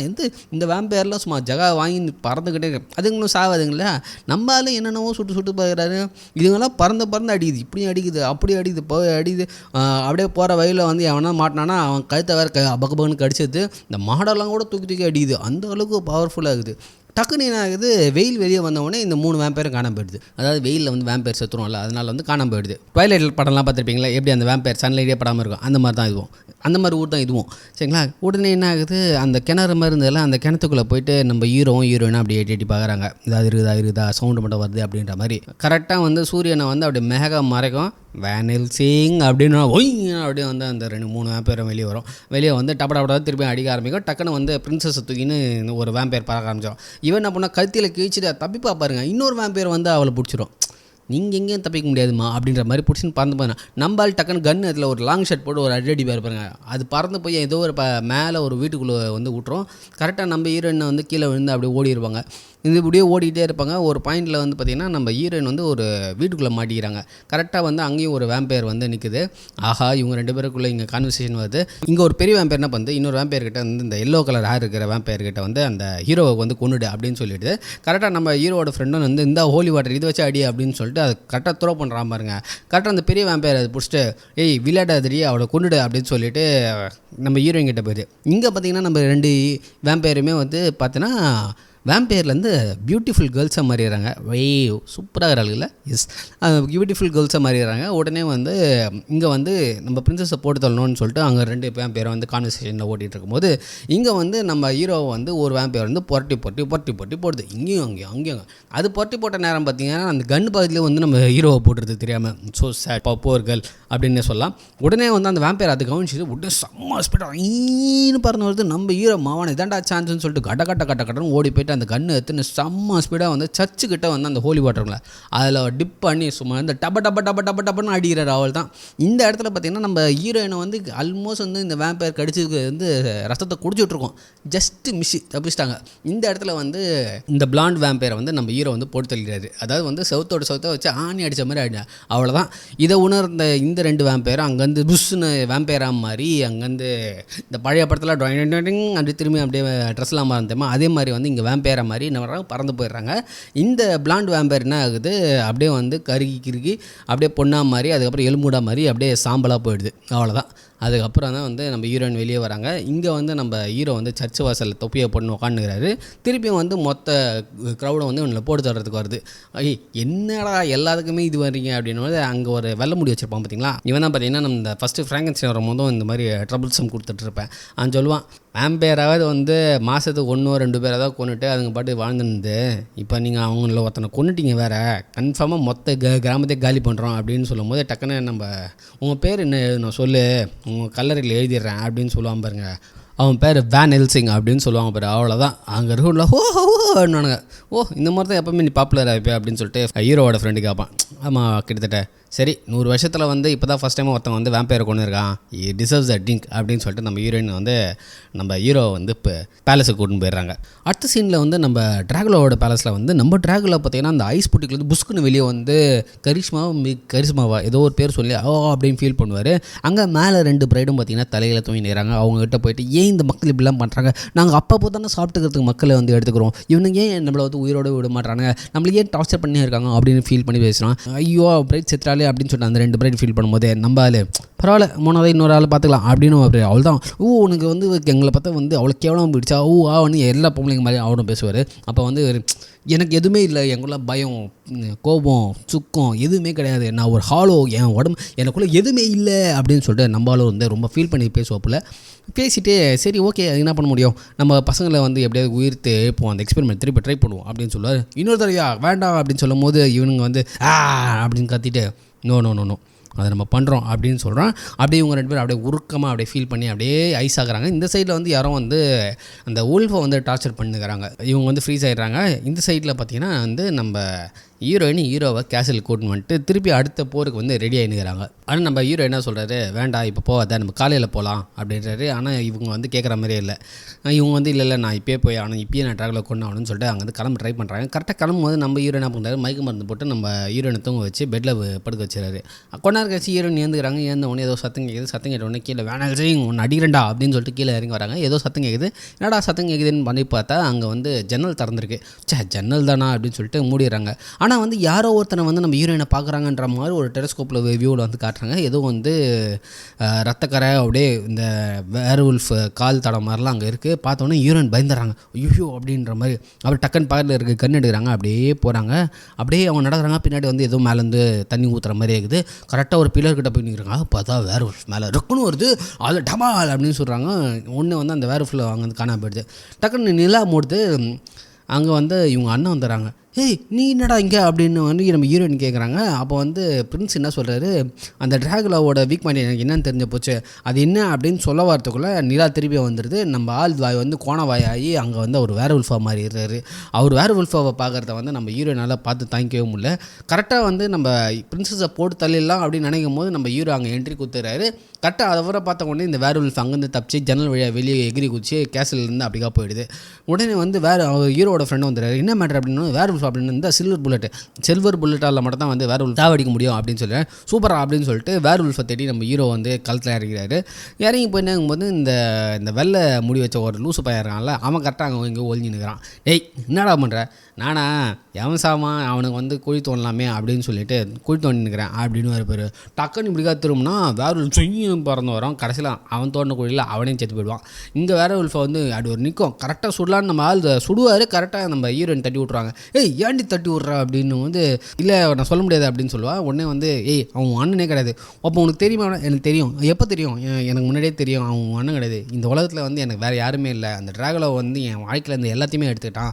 இந்த வேம்பயர்லாம் சும்மா ஜகா வாங்கி பறந்துக்கிட்டே அதுங்களும் சாவாதுங்களா. நம்மளாலும் என்னென்னவோ சுட்டு பார்க்குறாரு. இதுங்கெல்லாம் பறந்து அடிக்குது, இப்படியும் அடிக்குது அப்படி அடிக்குது அப்படியே போகிற வழியில் வந்து எவனா மாட்டினானா அவன் கழுத்தை வேறு பகன்னு கடிச்சது. இந்த மாடெல்லாம் கூட தூக்கி அடிக்குது, அந்த அளவுக்கு பவர்ஃபுல்லாகுது. டக்குன்னு என்ன ஆகுது, வெயில் வெளியே வந்தவொடனே இந்த 3 வேம்பயரும் காணாமல் போயிடுது. அதாவது வெயிலில் வந்து வேம்பயர் செத்துருவோம்ல, அதனால் வந்து காணாமல் போயிடுது. ட்வைலைட் படம்லாம் பார்த்துருப்பீங்களா, எப்படி அந்த வேம்பயர் சன்லைட்டே படாமல் இருக்கும், அந்த மாதிரி தான் இதுவும், அந்த மாதிரி ஊர் தான் இதுவும். சரிங்களா. உடனே என்ன ஆகுது, அந்த கிணறு மாதிரி இருந்ததில்ல, அந்த கிணத்துக்குள்ளே போயிட்டு நம்ம ஹீரோயினா அப்படி எட்டி பார்க்குறாங்க. இதாக இருக்குதா சவுண்டு மட்டும் வருது அப்படின்ற மாதிரி. கரெக்டாக வந்து சூரியனை வந்து அப்படியே மேகம் மறைக்கும், வேனில் சிங் அப்படின்னு அப்படியே வந்து அந்த 2-3 வேம்பயரும் வெளியே வந்து டப்படா திருப்பி அடிக்க ஆரம்பிக்கும். டக்குன்னு வந்து பிரின்சஸை தூக்கின்னு ஒரு வேம்பயர் பறக்க ஆரம்பிச்சிடும். இவன் என்ன பண்ணால் கழுத்தில் கிழிச்சிட்டு தப்பி பார்ப்பாருங்க, இன்னொரு வேம்பயர் வந்து அவளை பிடிச்சிரும். நீங்கள் எங்கேயும் தப்பிக்க முடியாதுமா அப்படின்ற மாதிரி பிடிச்சின்னு பறந்து போயிடும். நம்மளால் டக்குன்னு கன்று அதில் ஒரு லாங் ஷர்ட் போட்டு ஒரு அடி பாருங்க, அது பறந்து போய் ஏதோ ஒரு மேலே ஒரு வீட்டுக்குள்ளே வந்து விட்டுரும். கரெக்டாக நம்ம ஹீரோயினை வந்து கீழே விழுந்து அப்படியே ஓடிடுவாங்க. இது இப்படியே ஓடிக்கிட்டே இருப்பாங்க. ஒரு பாயிண்டில் வந்து பார்த்திங்கன்னா நம்ம ஹீரோயின் வந்து ஒரு வீட்டுக்குள்ளே மாட்டிக்கிறாங்க. கரெக்டாக வந்து அங்கேயும் ஒரு வேம்பயர் வந்து நிற்குது. ஆஹா, இவங்க 2 பேருக்குள்ளே இங்கே கான்வர்சேஷன் வருது. இங்கே ஒரு பெரிய வேம்பயர் என்ன பண்ணுது, இன்னொரு வேம்பயர்கிட்ட வந்து இந்த எல்லோ கலர் ஹேர் இருக்கிற வேம்பயர்கிட்ட வந்து அந்த ஹீரோவை வந்து கொண்டுடு அப்படின்னு சொல்லிட்டு, கரெக்டாக நம்ம ஹீரோவோட ஃப்ரெண்டும் வந்து இந்த ஹோலி வாட்டர் இது வச்சு அடி அப்படின்னு சொல்லிட்டு அது கரெக்டாக த்ரோ பண்ணுறான் பாருங்க. கரெக்டாக அந்த பெரிய வேம்பயர் அதை பிடிச்சிட்டு விளையாடாதிரி அவளை கொண்டுடு அப்படின்னு சொல்லிட்டு நம்ம ஹீரோயின் கிட்ட போயிடுது. இங்கே பார்த்திங்கன்னா நம்ம 2 வேம்பயருமே வந்து பார்த்தோன்னா வேம்பயர்லேருந்து பியூட்டிஃபுல் கேர்ள்ஸாக மாறிடுறாங்க. சூப்பராக இருக்கிறாள். எஸ், பியூட்டிஃபுல் கேர்ள்ஸாக மாறிடுறாங்க. உடனே வந்து இங்கே வந்து நம்ம பிரின்சஸை போட்டு தள்ளணும்னு சொல்லிட்டு அங்கே 2 வேம்பயரை வந்து கான்வர்சேஷனில் ஓட்டிகிட்டு இருக்கும்போது இங்கே வந்து நம்ம ஹீரோவை வந்து ஒரு வேம்பயர் வந்து புரட்டி போடுது. இங்கேயும் அங்கேயும் அது புரட்டி போட்ட நேரம் பார்த்திங்கன்னா அந்த கன் பகுதியில் வந்து நம்ம ஹீரோவை போட்டுறது தெரியாமல் ஸோ சேட் போர் கேர்ள் அப்படின்னு சொல்லலாம். உடனே வந்து அந்த வேம்பயர் அது கவனிச்சிட்டு உடனே செம்ம ஸ்பீடாக பறந்து வருது. நம்ம ஹீரோ மாவான இதாண்டா சான்ஸ்ன்னு சொல்லிட்டு கட்டன்னு ஓடி போயிட்டு அந்த கன்று எடுத்துன்னு செம்ம ஸ்பீடாக வந்து சர்ச்சுக்கிட்ட வந்து அந்த ஹோலி வாட்டருங்கள அதில் டிப் பண்ணி சும்மா இந்த டப்பன்னு அடிக்கிறார். அவள் தான் இந்த இடத்துல பார்த்திங்கன்னா நம்ம ஹீரோயினை வந்து ஆல்மோஸ்ட் வந்து இந்த வேம்பயர் கடிச்சதுக்கு வந்து ரத்தத்தை குடிச்சுட்ருக்கோம். ஜஸ்ட்டு தப்பிச்சிட்டாங்க. இந்த இடத்துல வந்து இந்த பிளாண்ட் வேம்பயரை வந்து நம்ம ஹீரோ வந்து போட்டு தள்ளிடுறாரு. அதாவது வந்து செவத்தை வச்சு ஆணி அடித்த மாதிரி ஆடினா. அவ்வளோதான். இதை உணர்ந்த இந்த 2 வேம்பயரும் அங்கேருந்து புஷ்ஷுன்னு வேம்பயராக மாதிரி அங்கேருந்து இந்த பழைய படத்தில் அப்படி திரும்பி அப்படியே ட்ரெஸ்லாம் மாறந்தேமா அதே மாதிரி வந்து இங்கே வேம்பயர் மாதிரி என்ன பறந்து போயிடுறாங்க. இந்த பிளாண்ட் வேம்பயர் என்ன ஆகுது, அப்படியே வந்து கருகி அப்படியே பொண்ணா மாதிரி அதுக்கப்புறம் எலும்புடா மாதிரி அப்படியே சாம்பலாக போயிடுது. அவ்வளோதான். அதுக்கப்புறம் தான் வந்து நம்ம ஹீரோயின் வெளியே வராங்க. இங்கே வந்து நம்ம ஹீரோ வந்து சர்ச்சு வாசலில் தொப்பியை போட்டு உட்காந்துக்கிறாரு. திருப்பியும் வந்து மொத்த க்ரௌடை வந்து இவனை போட்டு தர்றதுக்கு வருது. என்னடா எல்லாத்துக்குமே இது வரீங்க அப்படின்னும் அங்கே ஒரு வெள்ளை முடி வச்சுருப்பான் பார்த்தீங்களா. இவன் தான் பார்த்தீங்கன்னா நம்ம இந்த ஃபஸ்ட்டு ஃப்ராங்கன்ஸ்டைன் வரும்போதும் இந்த மாதிரி ட்ரபிள்ஸம் கொடுத்துட்ருப்பேன். அவன் சொல்லுவான், வேம்பயராவது வந்து மாதத்துக்கு 1-2 பேரை தான் கொண்டுட்டு அதுங்க பாட்டு வாழ்ந்துருந்து, இப்போ நீங்கள் அவங்கள ஒருத்தனை கொண்டுட்டீங்க வேறு, கன்ஃபார்மாக மொத்த கிராமத்தை காலி பண்ணுறோம் அப்படின்னு சொல்லும்போது டக்குன்னு நம்ம உங்கள் பேர் என்ன எழுதணும் சொல்லு, உங்கள் கல்லறையில் எழுதிடுறேன் அப்படின்னு சொல்லுவான் பாருங்க. அவன் பேர் வேன் ஹெல்சிங் அப்படின்னு சொல்லுவாங்க பாரு. அவ்வளோதான். அங்கே இருக்கல ஓன்னானுங்க. இந்த மாதிரி தான் எப்போவுமே நீ பாப்புலர் ஆகிப்பே அப்படின்னு சொல்லிட்டு ஹீரோவோட ஃப்ரெண்டு கேட்பான். ஆமாம், கிட்டத்தட்ட சரி 100 வருஷத்தில் வந்து இப்போ தான் ஃபஸ்ட் டைம் ஒருத்தன் வந்து வேம்பயரை கொண்டு இருக்கான், டிசர்வ்ஸ் அ ட்ரிங்க் அப்படின்னு சொல்லிட்டு நம்ம ஹீரோயின் வந்து நம்ம ஹீரோ வந்து இப்போ பேலஸுக்கு கூட்டின்னு போயிடுறாங்க. அடுத்த சீனில் வந்து நம்ம ட்ராகுலாவோட பேலஸில் வந்து நம்ம ட்ராகுலா பார்த்திங்கன்னா அந்த ஐஸ் புட்டிக்கில் வந்து புஷ்குன்னு வெளியே வந்து கரிஷ்மாவா ஏதோ ஒரு பேர் சொல்லி அப்படின்னு ஃபீல் பண்ணுவார். அங்கே மேலே 2 பிரைடும் பார்த்திங்கன்னா தலையில் தூங்கி நேராங்க. அவங்ககிட்ட போயிட்டு ஏன் இந்த மக்கள் இப்படிலாம் பண்ணுறாங்க, நாங்கள் அப்பப்போ தானே சாப்பிட்டுக்கிறதுக்கு மக்களை வந்து எடுத்துக்கிறோம், இவனுங்க ஏன் நம்மளை வந்து உயிரோடு விட மாட்டாங்க, நம்மளுக்கு ஏன் டார்ச்சர் பண்ணி இருக்காங்க அப்படின்னு ஃபீல் பண்ணி பேசுகிறான். ஐயோ பிரைட் செத்துறாலே அப்படின்னு சொல்லிட்டு அந்த 2 பிரைட் ஃபீல் பண்ணும்போது நம்மளால பரவாயில்ல 3வது இன்னொரு ஆள் பார்த்துக்கலாம் அப்படின்னு அப்படி அவள் தான் உனக்கு வந்து எங்களை பார்த்தா வந்து அவ்வளோ கேவலமாக போயிடுச்சா வந்து எல்லா பொம்பளைங்க மாதிரி அவனும் பேசுவார். அப்போ வந்து எனக்கு எதுவுமே இல்லை, எங்குள்ள பயம், கோபம், சுக்கம் எதுவுமே கிடையாது, நான் ஒரு ஹாலோ, என் உடம்பு எனக்குள்ளே எதுவுமே இல்லை அப்படின்னு சொல்லிட்டு நம்மளால வந்து ரொம்ப ஃபீல் பண்ணி பேசுவோப்பில். பேசிவிட்டு சரி ஓகே அது என்ன பண்ண முடியும், நம்ம பசங்களை வந்து எப்படியாவது உயிர்த்து இப்போ அந்த எக்ஸ்பெரிமெண்ட் திருப்பி ட்ரை பண்ணுவோம் அப்படின்னு சொல்லுவார். இன்னொரு தடவையா வேண்டாம் அப்படின்னு சொல்லும் போது இவனுங்க வந்து அப்படின்னு கத்திட்டு நோ நோ நோ நோ அதை நம்ம பண்ணுறோம் அப்படின்னு சொல்கிறோம். அப்படியே இவங்க 2 பேரும் அப்படியே உருக்கமாக அப்படியே ஃபீல் பண்ணி அப்படியே ஐஸ் ஆகுறாங்க. இந்த சைடில் வந்து யாரும் வந்து அந்த உல்ஃபை வந்து டார்ச்சர் பண்ணுறாங்க, இவங்க வந்து ஃப்ரீஸ் ஆகிடுறாங்க. இந்த சைடில் பார்த்திங்கன்னா வந்து நம்ம ஹீரோவை கேசலுக்கு கூட்டின்னு வந்துட்டு திருப்பி அடுத்த போருக்கு வந்து ரெடி ஆகினுக்கிறாங்க. ஆனால் நம்ம ஹீரோ என்ன சொல்கிறாரு, வேண்டாம் இப்போ போகாத, நம்ம காலையில் போகலாம் அப்படின்றாரு. ஆனால் இவங்க வந்து கேட்குற மாதிரியே இல்லை. இவங்க வந்து இல்லை நான் இப்போயே போய் ஆனால் இப்போயே நான் ட்ராவலில் கொண்டு ஆகணும்னு சொல்லிட்டு அங்கே வந்து கிளம்ப ட்ரை பண்ணுறாங்க. கரெக்டாக கிளம்பும்போது நம்ம ஹீரோ என்ன பண்ணுறாரு, மயக்க மருந்து போட்டு நம்ம ஹீரோனை தூங்க வச்சு பெட்டில் படுக்க வச்சுறாரு. கொண்டாரு கட்சி ஹீரோன் ஏந்துக்கிறாங்க. ஏந்த உடனே ஏதோ சத்தம் கேட்குது. சத்தம் கேட்ட உடனே கீழே வேணாம் செய்யும் ஒன்று அடிக்கிறண்டா அப்படின்னு சொல்லிட்டு கீழே இறங்கி வராங்க. ஏதோ சத்தம் கேட்குது. என்னடா சத்தம் கேட்குதுன்னு பண்ணி பார்த்தா அங்கே வந்து ஜன்னல் திறந்துருக்கு. ஜன்னல் தானா அப்படின்னு சொல்லிட்டு மூடிடுறாங்க. ஆனால் வந்து யாரோ ஒருத்தனை வந்து நம்ம ஹீரோயினை பார்க்குறாங்கன்ற மாதிரி ஒரு டெலஸ்கோப்பில் வியூவில் வந்து காட்டுறாங்க. ஏதோ வந்து ரத்தக்கரை அப்படியே இந்த வேர்வுல்ஃப் கால் தடம் மாதிரிலாம் அங்கே இருக்குது. பார்த்தோன்னே ஹீரோயின் பயந்துடுறாங்க, ஐயோ அப்படின்ற மாதிரி. அப்படி டக்குன்னு பக்கத்தில் இருக்க கண் எடுக்கிறாங்க. அப்படியே போகிறாங்க. அப்படியே அவங்க நடக்கிறாங்க. பின்னாடி வந்து ஏதோ மேலேருந்து தண்ணி ஊற்றுற மாதிரி இருக்குது. கரெக்டாக ஒரு பில்லர்கிட்ட போய் நிற்கிறாங்க. பார்த்தா வேர்வுல்ஃப் மேலே இருக்குன்னு வருது. அதில் டமால் அப்படின்னு சொல்கிறாங்க. ஒன்று வந்து அந்த வேர்வுல்ஃபில் அங்கே வந்து காணாமல் போயிடுது. டக்குன்னு நிலா மூடுது. அங்கே வந்து இவங்க அண்ணன் வந்துடுறாங்க. ஏய் நீ என்னடா இங்கே அப்படின்னு வந்து நம்ம ஹீரோயின் கேட்குறாங்க. அப்போ வந்து பிரின்ஸ் என்ன சொல்கிறாரு, அந்த ட்ராகுலாவோட வீக் பாயிண்ட் எனக்கு என்னன்னு தெரிஞ்ச போச்சு, அது என்ன அப்படின்னு சொல்ல வரத்துக்குள்ளே நிலா திருப்பி வந்துடுது. நம்ம ஆள் வாய் வந்து கோணவாய் ஆகி அங்கே வந்து அவர் வேற உல்ஃபா மாதிரி இருக்காரு. அவர் வேற உல்ஃபாவை பார்க்குறத வந்து நம்ம ஹீரோயினால் பார்த்து தாங்கிக்கவே முடியல. கரெக்டாக வந்து நம்ம பிரின்ஸஸை போட்டு தள்ளிடலாம் அப்படின்னு நினைக்கும் போது நம்ம ஹீரோ அங்கே என்ட்ரி கொடுத்துறாரு. கரெக்டாக அதை பார்த்த உடனே இந்த வேற உல்ஃப் அங்கேருந்து தப்பிச்சு ஜன்னல் வழியாக வெளியே எகிரி குதிச்சு கேசல்லேருந்து அப்படிக்கா போயிடுது. உடனே வந்து அவர் ஹீரோட ஃப்ரெண்டு வந்துடுறாரு. என்ன மேட்டர் அப்படின்னு வேற அப்படின்னு இந்த சில்வர் புல்லட்டால் மட்டும் தான் வந்து வேர் உல்ஃப் தாவடிக்க முடியும் அப்படின்னு சொல்லி சூப்பரா அப்படின்னு சொல்லிட்டு வேர் உல்ஃபை தேடி நம்ம ஹீரோ வந்து களத்தில் இறங்கிறாரு. இறங்கி போயிடும்போது இந்த வெள்ளை முடி வச்ச ஒரு லூசு பையன் இருக்கான்ல, அவன் கரெக்டாக அங்கே இங்கே ஒழிஞ்சு நிற்கிறான். ஏய் என்னடா பண்ணுற, நானா எவன் சாமா அவனுக்கு வந்து குழி தோணலாமே அப்படின்னு சொல்லிட்டு குழி தோண்டி நிற்கிறேன் அப்படின்னு ஒரு பேர். டக்குன்னு இப்படிக்கா திரும்பினா வேற ஒரு சுய்யும் பறந்து வரும். கடைசியில் அவன் தோண்டின குழியில் அவனையும் செத்து போயிடுவான். இங்கே வேற உல்ஃபை வந்து அப்படி ஒரு நிற்கும். கரெக்டாக சுடலான்னு நம்ம ஆள் சுடுவார். கரெக்டாக நம்ம ஹீரோயின் தட்டி விட்ருவாங்க. ஏய் ஏண்டி தட்டி விட்றா அப்படின்னு வந்து இல்லை நான் சொல்ல முடியாது அப்படின்னு சொல்லுவாள். உடனே வந்து ஏய் அவன் அண்ணனே கிடையாது. அப்போ உனக்கு தெரியுமா, எனக்கு தெரியும். எப்போ தெரியும், எனக்கு முன்னாடியே தெரியும் அவன் அண்ணன் கிடையாது. இந்த உலகத்தில் வந்து எனக்கு வேறு யாருமே இல்லை. அந்த ட்ராகுலா வந்து என் வாழ்க்கையில் இருந்து எல்லாத்தையுமே எடுத்துக்கிட்டான்.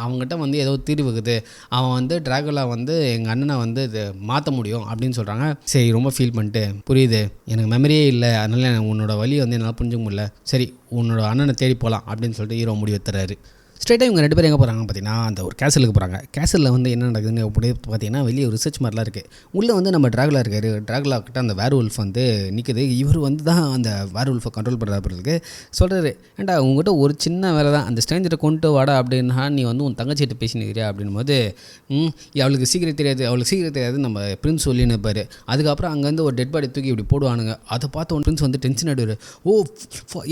அவங்ககிட்ட வந்து ஏதோ தீர்வுக்குது. அவன் வந்து ட்ராகுலா வந்து எங்கள் அண்ணனை வந்து இது மாற்ற முடியும் அப்படின்னு சொல்கிறாங்க. சரி ரொம்ப ஃபீல் பண்ணிட்டு புரியுது, எனக்கு மெமரியே இல்லை, அதனால் உன்னோட வழி வந்து என்னால் புரிஞ்சுக்க முடியல, சரி உன்னோட அண்ணனை தேடி போகலாம் அப்படின்னு சொல்லிட்டு ஹீரோ முடிவெத்துறாரு. ஸ்ட்ரெயிட்டாக இவங்க 2 பேரும் எங்கே போகிறாங்க பார்த்தீங்கன்னா அந்த ஒரு கேசலுக்கு போகிறாங்க. கேசலில் வந்து என்ன நடக்குதுன்னு அப்படி பார்த்தீங்கன்னா வெளியே ஒரு ரிசர்ச் மாதிரிலாம் இருக்குது. உள்ளே வந்து நம்ம ட்ராகுலா இருக்கார். ட்ராகுலா கிட்ட அந்த வேர் உல்ஃப் வந்து நிற்குது. இவர் வந்து தான் அந்த வேர் உல்ஃபை கண்ட்ரோல் பண்ணுறதுக்கு சொல்கிறாரு. ஏன்டா உங்கள்கிட்ட ஒரு சின்ன வேலை தான், அந்த ஸ்ட்ரேஞ்சரை கொண்டு வாடா அப்படின்னா நீ வந்து உன் தங்கச்சிகிட்ட பேசினுக்கிறியா அப்படின் போது அவளுக்கு சீக்கிரம் தெரியாது நம்ம பிரின்ஸ் சொல்லி நிற்பார். அதுக்கப்புறம் அங்கேருந்து ஒரு டெட் பாடி தூக்கி இப்படி போடுவானுங்க. அதை பார்த்து ஒன் பிரின்ஸ் வந்து டென்ஷன் ஆகிடுவார்.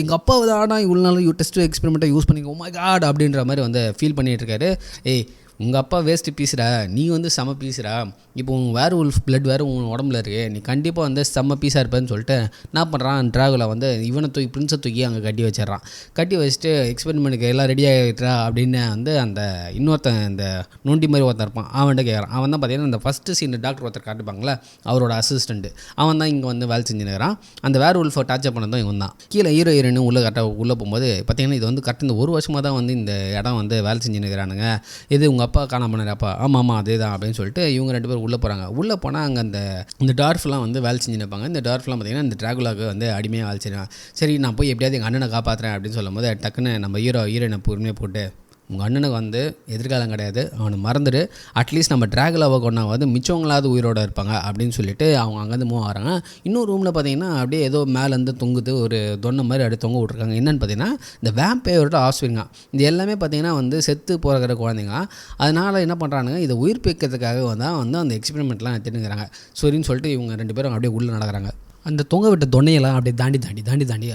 எங்கள் அப்பாவை தான் ஆனால் இவ்வளோ நாள் டெஸ்ட் எக்ஸ்பெரிமெண்ட்டாக யூஸ் பண்ணிங்க, ஓ மை காட் அப்படின்ற மாதிரி வந்து ஃபீல் பண்ணிகிட்டு இருக்காரு. ஏய் உங்கள் அப்பா வேஸ்ட்டு பீஸுடா, நீ வந்து செம்ம பீஸுடா, இப்போ உங்கள் வேறு உல்ஃப் பிளட் வேறு உன் உடம்புல இருக்குது, நீ கண்டிப்பாக வந்து செம்ம பீஸாக இருப்பேன்னு சொல்லிட்டு என்ன பண்ணுறான், ட்ராகுலா வந்து இவனை தூக்கி பிரின்ஸை தூக்கி அங்கே கட்டி வச்சிடறான். கட்டி வச்சுட்டு எக்ஸ்பெரிமெண்ட்டுக்கு எல்லாம் ரெடி ஆகிட்டா அப்படின்னு வந்து அந்த இன்னொருத்தன் இந்த நோண்டி மாதிரி ஒருத்தன் இருப்பான், அவன்கிட்ட கேட்குறான். அவன் தான் பார்த்தீங்கன்னா இந்த ஃபஸ்ட்டு சீன் டாக்டர் ஒருத்தர் காட்டுப்பாங்களே அவரோட அசிஸ்டண்ட்டு, அவன் தான் இங்கே வந்து வேலை செஞ்சுருக்கிறான். அந்த வேறு உல்ஃபை டார்ச்சர் பண்ணதும் இவன் தான். கீழே ஹீரோயின் உள்ளே கரெக்டாக உள்ளே போகும்போது பார்த்தீங்கன்னா இது வந்து கரெக்டாக இந்த ஒரு வருஷமாக தான் வந்து இந்த இடம் வந்து வேலை செஞ்சுருக்கிறானுங்க. இது உங்கள் அப்பா காணாம பண்ணாப்பா, ஆமாம் அதே தான் அப்படின்னு சொல்லிட்டு இவங்க 2 பேரும் உள்ளே போகிறாங்க. உள்ளே போனால் அங்கே இந்த டார்ஃப்லாம் வந்து வேலை செஞ்சு நிற்பாங்க. இந்த டார்ஃப்லாம் பார்த்தீங்கன்னா இந்த ட்ராகுலாவுக்கு வந்து அடிமையாக வேலை செய்யறாங்க. சரி நான் போய் எப்படியாவது எங்கள் அண்ணனை காப்பாற்றுறேன் அப்படின்னு சொல்லும் போது டக்குன்னு நம்ம ஹீரோயினை பொறுமையாக போட்டு உங்கள் அண்ணனுக்கு வந்து எதிர்காலம் கிடையாது, அவனை மறந்துடு, அட்லீஸ்ட் நம்ம ட்ராகுலாவை கொண்டா வந்து மிச்சவங்களாவது உயிரோடு இருப்பாங்க அப்படின்னு சொல்லிட்டு அவங்க அங்கேருந்து மூவ் ஆகிறாங்க. இன்னொரு ரூமில் பார்த்தீங்கன்னா அப்படியே ஏதோ மேலேருந்து தொங்குது ஒரு தொன்னை மாதிரி அப்படியே தொங்க விட்ருக்காங்க. என்னென்னு பார்த்தீங்கன்னா இந்த வேம்பையரோட ஆஸ்விங்க, இது எல்லாமே பார்த்தீங்கன்னா வந்து செத்து போகிற குழந்தைங்க. அதனால் என்ன பண்ணுறானுங்க, இதை உயிர் பிக்கிறதுக்காக தான் வந்து அந்த எக்ஸ்பெரிமெண்ட்லாம் எடுத்துட்டுங்கிறாங்க. சரின்னு சொல்லிட்டு இவங்க 2 பேரும் அப்படியே உள்ளே நடக்கிறாங்க. அந்த தொங்க விட்ட தொன்னையெல்லாம் அப்படியே தாண்டி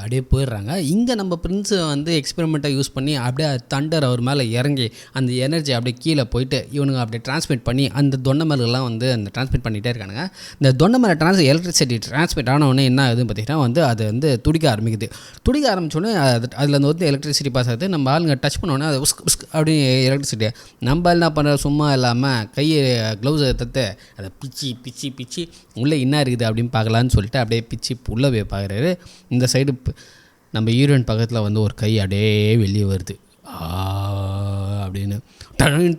அப்படியே போயிடுறாங்க. இங்கே நம்ம பிரின்ஸு வந்து எக்ஸ்பெரிமெண்ட்டை யூஸ் பண்ணி அப்படியே தண்டர் அவர் மேலே இறங்கி அந்த எனர்ஜி அப்படியே கீழே போயிட்டு இவனுங்க அப்படியே டிரான்ஸ்மிட் பண்ணி அந்த தொண்டை மேலாம் வந்து அந்த டிரான்ஸ்மிட் பண்ணிகிட்டே இருக்கானுங்க. இந்த தொண்டை மேலே எலக்ட்ரிசிட்டி டிரான்ஸ்மிட் ஆனவுடனே என்ன ஆகுதுன்னு பார்த்தீங்கன்னா வந்து அது வந்து துடிக்க ஆரம்பிச்சோடனே அதில் வந்து எலக்ட்ரிசிட்டி பாஸ் ஆகுது. நம்ம ஆளுங்க டச் பண்ணோன்னே அது உஸ்க் உஸ்க் அப்படின்னு எலக்ட்ரிசிட்டி. நம்ம என்ன பண்ணுற சும்மா இல்லாமல் கையை க்ளவுஸை தத்து அதை பிச்சு உள்ளே என்ன இருக்குது அப்படின்னு பார்க்கலான்னு சொல்லிட்டு அப்படியே பிச்சு உள்ளே போய் பார்க்குறாரு. இந்த சைடு நம்ம ஹீரோயின் பக்கத்தில் வந்து ஒரு கை அப்படியே வெளியே வருது அப்படின்னு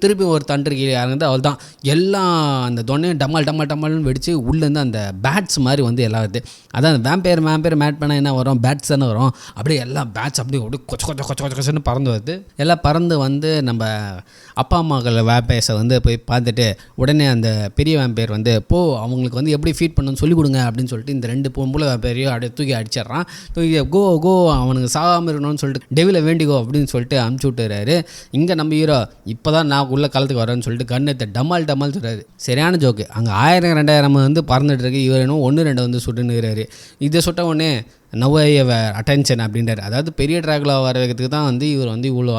திருப்பி ஒரு தண்டர் கீழே இறங்குது. அவள் தான் எல்லாம் அந்த தொண்டையும் டமால்னு வெடித்து உள்ளேருந்து அந்த பேட்ஸ் மாதிரி வந்து எல்லாம் வருது. அதான் அந்த வேம்பயர் மேட் பண்ணால் என்ன வரும், பேட்ஸ் தானே வரும். அப்படியே எல்லாம் பேட்ஸ் அப்படியே கொச்சன்னு பறந்து வருது. எல்லாம் பறந்து வந்து நம்ம அப்பா அம்மாக்கள் வேம்பயர்ஸை வந்து போய் பார்த்துட்டு உடனே அந்த பெரிய வேம்பயர் வந்து அவங்களுக்கு வந்து எப்படி ஃபீட் பண்ணணும்னு சொல்லிக் கொடுங்க அப்படின்னு சொல்லிட்டு இந்த 2 பொம்பளை வேம்பயரையும் அப்படியே தூக்கி அடிச்சிட்றான். தூக்கி கோ அவனுக்கு சாகாமல் இருக்கணும்னு சொல்லிட்டு டெவிலை வேண்டிக்கோ அப்படின்னு சொல்லிட்டு அமுச்சு விட்டுறாரு. இங்கே நம்ம ஹீரோ இப்போ தான் நான் உள்ள காலத்துக்கு வரேன்னு சொல்லிட்டு கண்ணத்தை டமால் சொல்கிறாரு. சரியான ஜோக்கு. அங்கே 1000 2000 வந்து பறந்துட்டு இருக்கு. இவர் இன்னும் 1 2 வந்து சுட்டுன்னுறாரு. இதை சுட்ட உடனே நவ்வைய அட்டென்ஷன் அப்படின்றார். அதாவது பெரிய ட்ராகுலா வர வைக்கிறதுக்கு தான் வந்து இவர் வந்து இவ்வளோ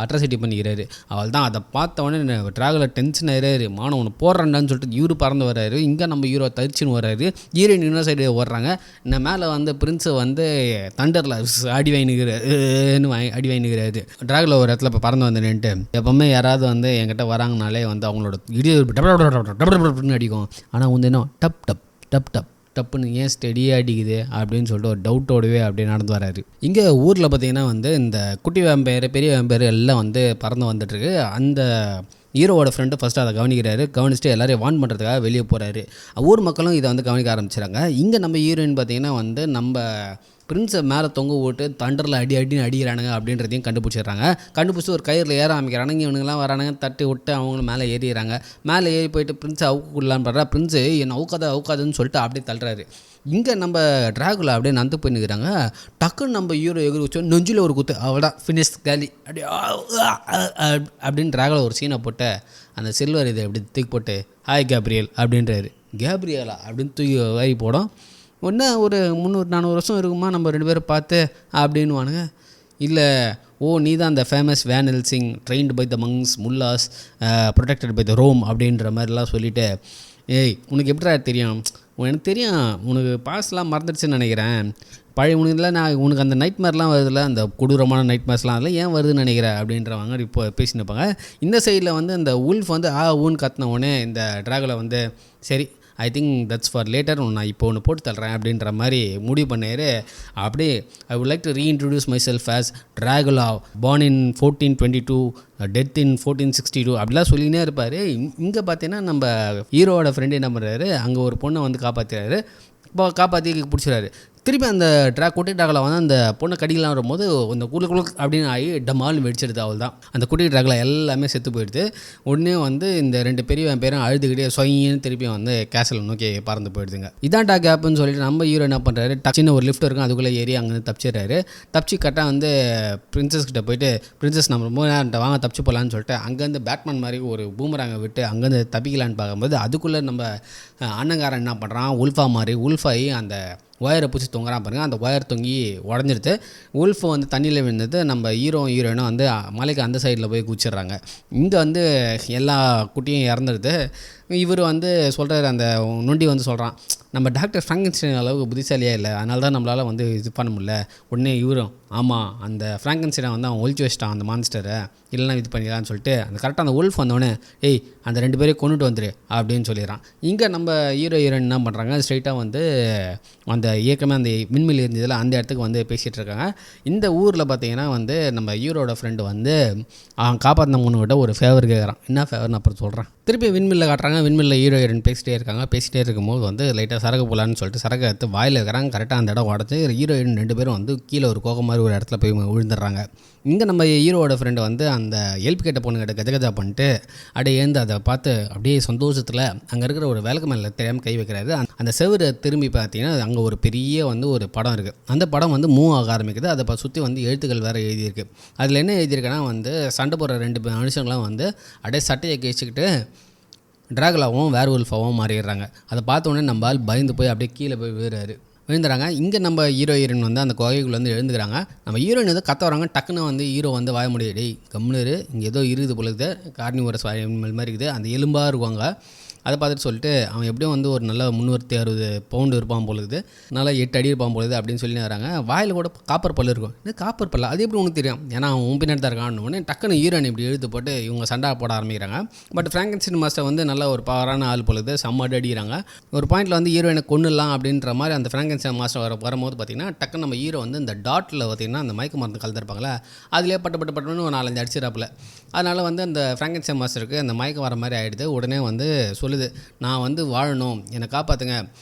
அட்ராசிட்டி பண்ணிக்கிறாரு. அவள் தான் அதை பார்த்த உடனே ட்ராகுலா டென்ஷன் ஆகிறாரு. மானம் ஒன்று போடுறான்னு சொல்லிட்டு இவரு பறந்து வர்றாரு. இங்கே நம்ம ஹீரோ தரிச்சுன்னு வர்றாரு. ஹீரோயின் இன்னொரு சைடு ஓடுறாங்க. இந்த மேலே வந்து பிரின்ஸை வந்து தண்டரில் அடி வாங்கினுக்கிறாரு. ட்ராகுலா ஒரு இடத்துல இப்போ பறந்து வந்துட்டு எப்போவுமே யாராவது வந்து என்கிட்ட வராங்கனாலே வந்து அவங்களோட இடி அடிக்கும். ஆனால் வந்து என்ன டப் டப்புன்னு ஏன் ஸ்டெடியாக அடிக்குது அப்படின்னு சொல்லிட்டு ஒரு டவுட்டோடவே அப்படியே நடந்து வராரு. இங்கே ஊரில் பார்த்திங்கன்னா வந்து இந்த குட்டி வேம்பயர் பெரிய வேம்பயர் எல்லாம் வந்து பறந்து வந்துட்டுருக்கு. அந்த ஹீரோவோட ஃப்ரெண்டு ஃபஸ்ட்டு அதை கவனிச்சுட்டு எல்லாரையும் வார்ன் பண்ணுறதுக்காக வெளியே போகிறாரு. ஊர் மக்களும் இதை வந்து கவனிக்க ஆரம்பிச்சிடறாங்க. இங்கே நம்ம ஹீரோயின் பார்த்திங்கன்னா வந்து நம்ம பிரின்ஸை மேலே தொங்க போட்டு தண்டரில் அடிக்கிறானுங்க அப்படின்றதையும் கண்டுபிடிச்சி ஒரு கயிறில் ஏற ஆரம்பிக்கிறானுங்க. இவனுங்கெல்லாம் வரானுங்க, தட்டி விட்டு அவங்களும் மேலே ஏறிடுறாங்க. மேலே ஏறி போயிட்டு பிரின்ஸை அவுக்கலான்னு பண்ணுறா. பிரின்ஸு என்னை அவுக்காதுன்னு சொல்லிட்டு அப்படியே தள்ளுறாரு. இங்கே நம்ம ட்ராகுலா அப்படியே நந்து போய் நிற்கிறாங்க. டக்குன்னு நம்ம ஹீரோ எகிரி வச்சோம் நெஞ்சில் ஒரு குத்து. அவள்தான் ஃபினிஷ் காலி அப்படியே அப்படின்னு ட்ராகுலா ஒரு சீனை போட்டு அந்த சில்வர் இதை அப்படி தூக்கி போட்டு ஹாய் கேப்ரியல் அப்படின்றாரு. கேப்ரியலா அப்படின்னு தூக்கி வாரி போடும். ஒன்று ஒரு 300-400 வருஷம் இருக்குமா நம்ம 2 பேரும் பார்த்து அப்படின்வானுங்க. இல்லை நீ தான் அந்த famous Van Helsing trained by the monks mullahs protected by the Rome அப்படின்ற மாதிரிலாம் சொல்லிவிட்டு உனக்கு எப்படிடா தெரியும், எனக்கு தெரியும் உனக்கு பாஸ்லாம் மறந்துடுச்சுன்னு நினைக்கிறேன், பழைய உனக்கு அந்த நைட் மேர்லாம் வருதுல்ல, அந்த கொடூரமான நைட் மேர்ஸ்லாம் அதெல்லாம் ஏன் வருதுன்னு நினைக்கிறேன் அப்படின்றவங்க இப்போ பேசினிருப்பாங்க. இந்த சைடில் வந்து அந்த உல்ஃப் வந்து ஊன்னு கத்தின உடனே இந்த ட்ராகுலா வந்து சரி I think that's for later, நான் இப்போ ஒன்று போட்டு தள்ளுறேன் அப்படின்ற மாதிரி முடிவு பண்ணார். அப்படியே I would like to reintroduce my self as Dracula, born in 1422, death இன் 1462 அப்படிலாம் சொல்லினே இருப்பார். இங்கே பார்த்தீங்கன்னா நம்ம ஹீரோவோட ஃப்ரெண்டு என்ன பண்ணுறாரு, அங்கே ஒரு பொண்ணை வந்து காப்பாற்றுறாரு. இப்போ காப்பாற்றி பிடிச்சிறாரு. திருப்பி அந்த குட்டி ட்ராகுலா வந்து அந்த பொண்ணை கடிக்கலாம் வரும்போது அந்த குழு அப்படின்னு ஆகி டமால்னு வெடிச்சிடுது. அவள் தான் அந்த குட்டி ட்ராகுலா எல்லாமே செத்து போயிடுது. உடனே வந்து இந்த 2 பெரிய பேரும் அழுதுகிட்டே சொயின்னு திருப்பி வந்து கேசலை நோக்கி பறந்து போயிடுதுங்க. இதான் கேப்னு சொல்லிட்டு நம்ம ஹீரோ என்ன பண்ணுறாரு, சின்ன ஒரு லிஃப்ட் இருக்கும் அதுக்குள்ளே ஏறி அங்கேருந்து தப்பிச்சிடுறாரு. தப்பிச்சு கரெக்டாக வந்து பிரின்சஸ் கிட்ட போயிட்டு பிரின்சஸ் நம்ம ரொம்ப நேரம் வாங்க தப்பிச்சு போகலான்னு சொல்லிட்டு அங்கேருந்து பேட்மேன் மாதிரி ஒரு பூமராங்க விட்டு அங்கேருந்து தப்பிக்கலான்னு பார்க்கும்போது அதுக்குள்ளே நம்ம அண்ணங்காரன் என்ன பண்ணுறான், உல்ஃபாகி அந்த ஒயரை பிடிச்சி தொங்குறான் பாருங்கள். அந்த ஒயர் தொங்கி உடஞ்சிடுது. உல்ஃப் வந்து தண்ணியில் விழுந்தது. நம்ம ஹீரோயினும் வந்து மலைக்கு அந்த சைடில் போய் குச்சிடுறாங்க. இங்கே வந்து எல்லா குட்டியும் இறந்துடுது. இவர் வந்து சொல்கிறார், அந்த நொண்டி வந்து சொல்கிறான், நம்ம டாக்டர் ஃப்ராங்கன்ஸ்டைன் அளவுக்கு புத்திசாலியாக இல்லை, அதனால தான் நம்மளால் வந்து இது பண்ண முடியல. உடனே இவரும் ஆமாம் அந்த ஃப்ராங்கன்ஸ்டைனை வந்து அவன் ஒழிச்சு வச்சிட்டான் அந்த மான்ஸ்டரை, இல்லைனா இது பண்ணிடலான்னு சொல்லிட்டு அந்த கரெக்டாக அந்த உல்ஃப் வந்தோடனே அந்த 2 பேரையும் கொண்டுட்டு வந்துரு அப்படின்னு சொல்லிடுறான். இங்கே நம்ம ஹீரோயின் என்ன பண்ணுறாங்க, ஸ்ட்ரைட்டாக வந்து அந்த இயக்கமே அந்த விண்மில் இருந்ததில் அந்த இடத்துக்கு வந்து பேசிகிட்டு இருக்காங்க. இந்த ஊரில் பார்த்தீங்கன்னா வந்து நம்ம ஹீரோட ஃப்ரெண்டு வந்து அவன் காப்பாற்றின முன்னுக்கிட்ட ஒரு ஃபேவர் கேட்குறான். என்ன ஃபேவர்னு அப்புறம் சொல்கிறேன். திருப்பி விண்மில்ல காட்டுறாங்க. விண்மில்ல ஹீரோயின் பேசிகிட்டே இருக்கும்போது வந்து லைட்டாக சரக்கு போகலான்னு சொல்லிட்டு சரக்கு எடுத்து வாயில் வைக்கிறாங்க. கரெக்டாக அந்த இடம் உடச்சி ஹீரோயின் 2 பேரும் வந்து கீழே ஒரு கோகம் மாதிரி ஒரு இடத்துல போய் விழுந்துடுறாங்க. இங்கே நம்ம ஹீரோவோட ஃப்ரெண்டு வந்து அந்த ஹெல்ப் கேட்ட பொண்ணுக்கிட்ட கஜகஜா பண்ணிட்டு அப்படியே ஏந்து அதை பார்த்து அப்படியே சந்தோஷத்தில் அங்கே இருக்கிற ஒரு விளக்கு மேலே தெரியாமல் கை வைக்கிறாரு. அந்த செவரை திரும்பி பார்த்தீங்கன்னா அங்கே ஒரு பெரிய வந்து ஒரு படம் இருக்குது. அந்த படம் வந்து மூவ் ஆக ஆரம்பிக்குது. அதை சுற்றி வந்து எழுத்துக்கள் வேறு எழுதியிருக்கு. அதில் என்ன எழுதியிருக்குன்னா வந்து சண்டை போடுற 2 மனுஷங்களாம் வந்து அப்படியே சட்டையை கேச்சிக்கிட்டு ட்ராகுலாவும் வேர்வுல்ஃபாகவும் மாறிடுறாங்க. அதை பார்த்த உடனே நம்ம ஆள் பயந்து போய் அப்படியே கீழே போய் விழுறாரு. விழுந்துறாங்க. இங்கே நம்ம ஹீரோயின் வந்து அந்த குகைக்குள்ளே வந்து எழுந்துக்கிறாங்க. நம்ம ஹீரோயின் வந்து கத்த வராங்க. டக்குன்னு வந்து ஹீரோ வந்து வாய முடியாது, டேய் கம்முனு இங்கே ஏதோ இருக்குது போல இருக்குது, கார்னிவோரஸ் மாதிரி இருக்குது, அந்த எலும்பாக இருக்குவாங்க. அதை பார்த்துட்டு சொல்லிட்டு அவன் எப்படியும் வந்து ஒரு நல்ல 360 பவுண்டு இருப்பான் பொழுது, நல்லா 8 அடி இருப்பான் பொழுது அப்படின்னு சொல்லி வராங்க. வாயில் கூட காப்பர் பல்லு இருக்கும். இது காப்பர் பல்லா, அது எப்படி உனக்கு தெரியும், ஏன்னா அவன் உன் பின்னாடி தான் இருக்கான்னு உடனே டக்குன்னு ஹீரோயின் இப்படி எழுத்து போட்டு இவங்க சண்டை போட ஆரம்பிக்கிறாங்க. பட் ஃப்ராங்கன்ஸ்டைன் மாஸ்டர் வந்து நல்ல ஒரு பவரான ஆள் பொழுது செம்ம அடிக்கிறாங்க. ஒரு பாயிண்டில் வந்து ஹீரோயினை கொன்னுடலாம் அப்படின்ற மாதிரி அந்த ஃப்ராங்கன்ஸ்டைன் மாஸ்டர் வரும்போது பார்த்திங்கன்னா டக்குன்னு நம்ம ஹீரோ வந்து இந்த டாட்டில் பார்த்திங்கன்னா அந்த மயக்க மருந்து கலந்துருப்பாங்களே, அதிலே பட்டு ஒரு 4-5 அடிச்சிடாப்புல. அதனால் வந்து அந்த ஃப்ராங்கன்ஸ்டைன் மாஸ்டருக்கு அந்த மயக்கம் வர மாதிரி ஆகிடுது. உடனே வந்து சொல்லுது, நான் வந்து வாழணும், என்னை காப்பாற்றுங்க.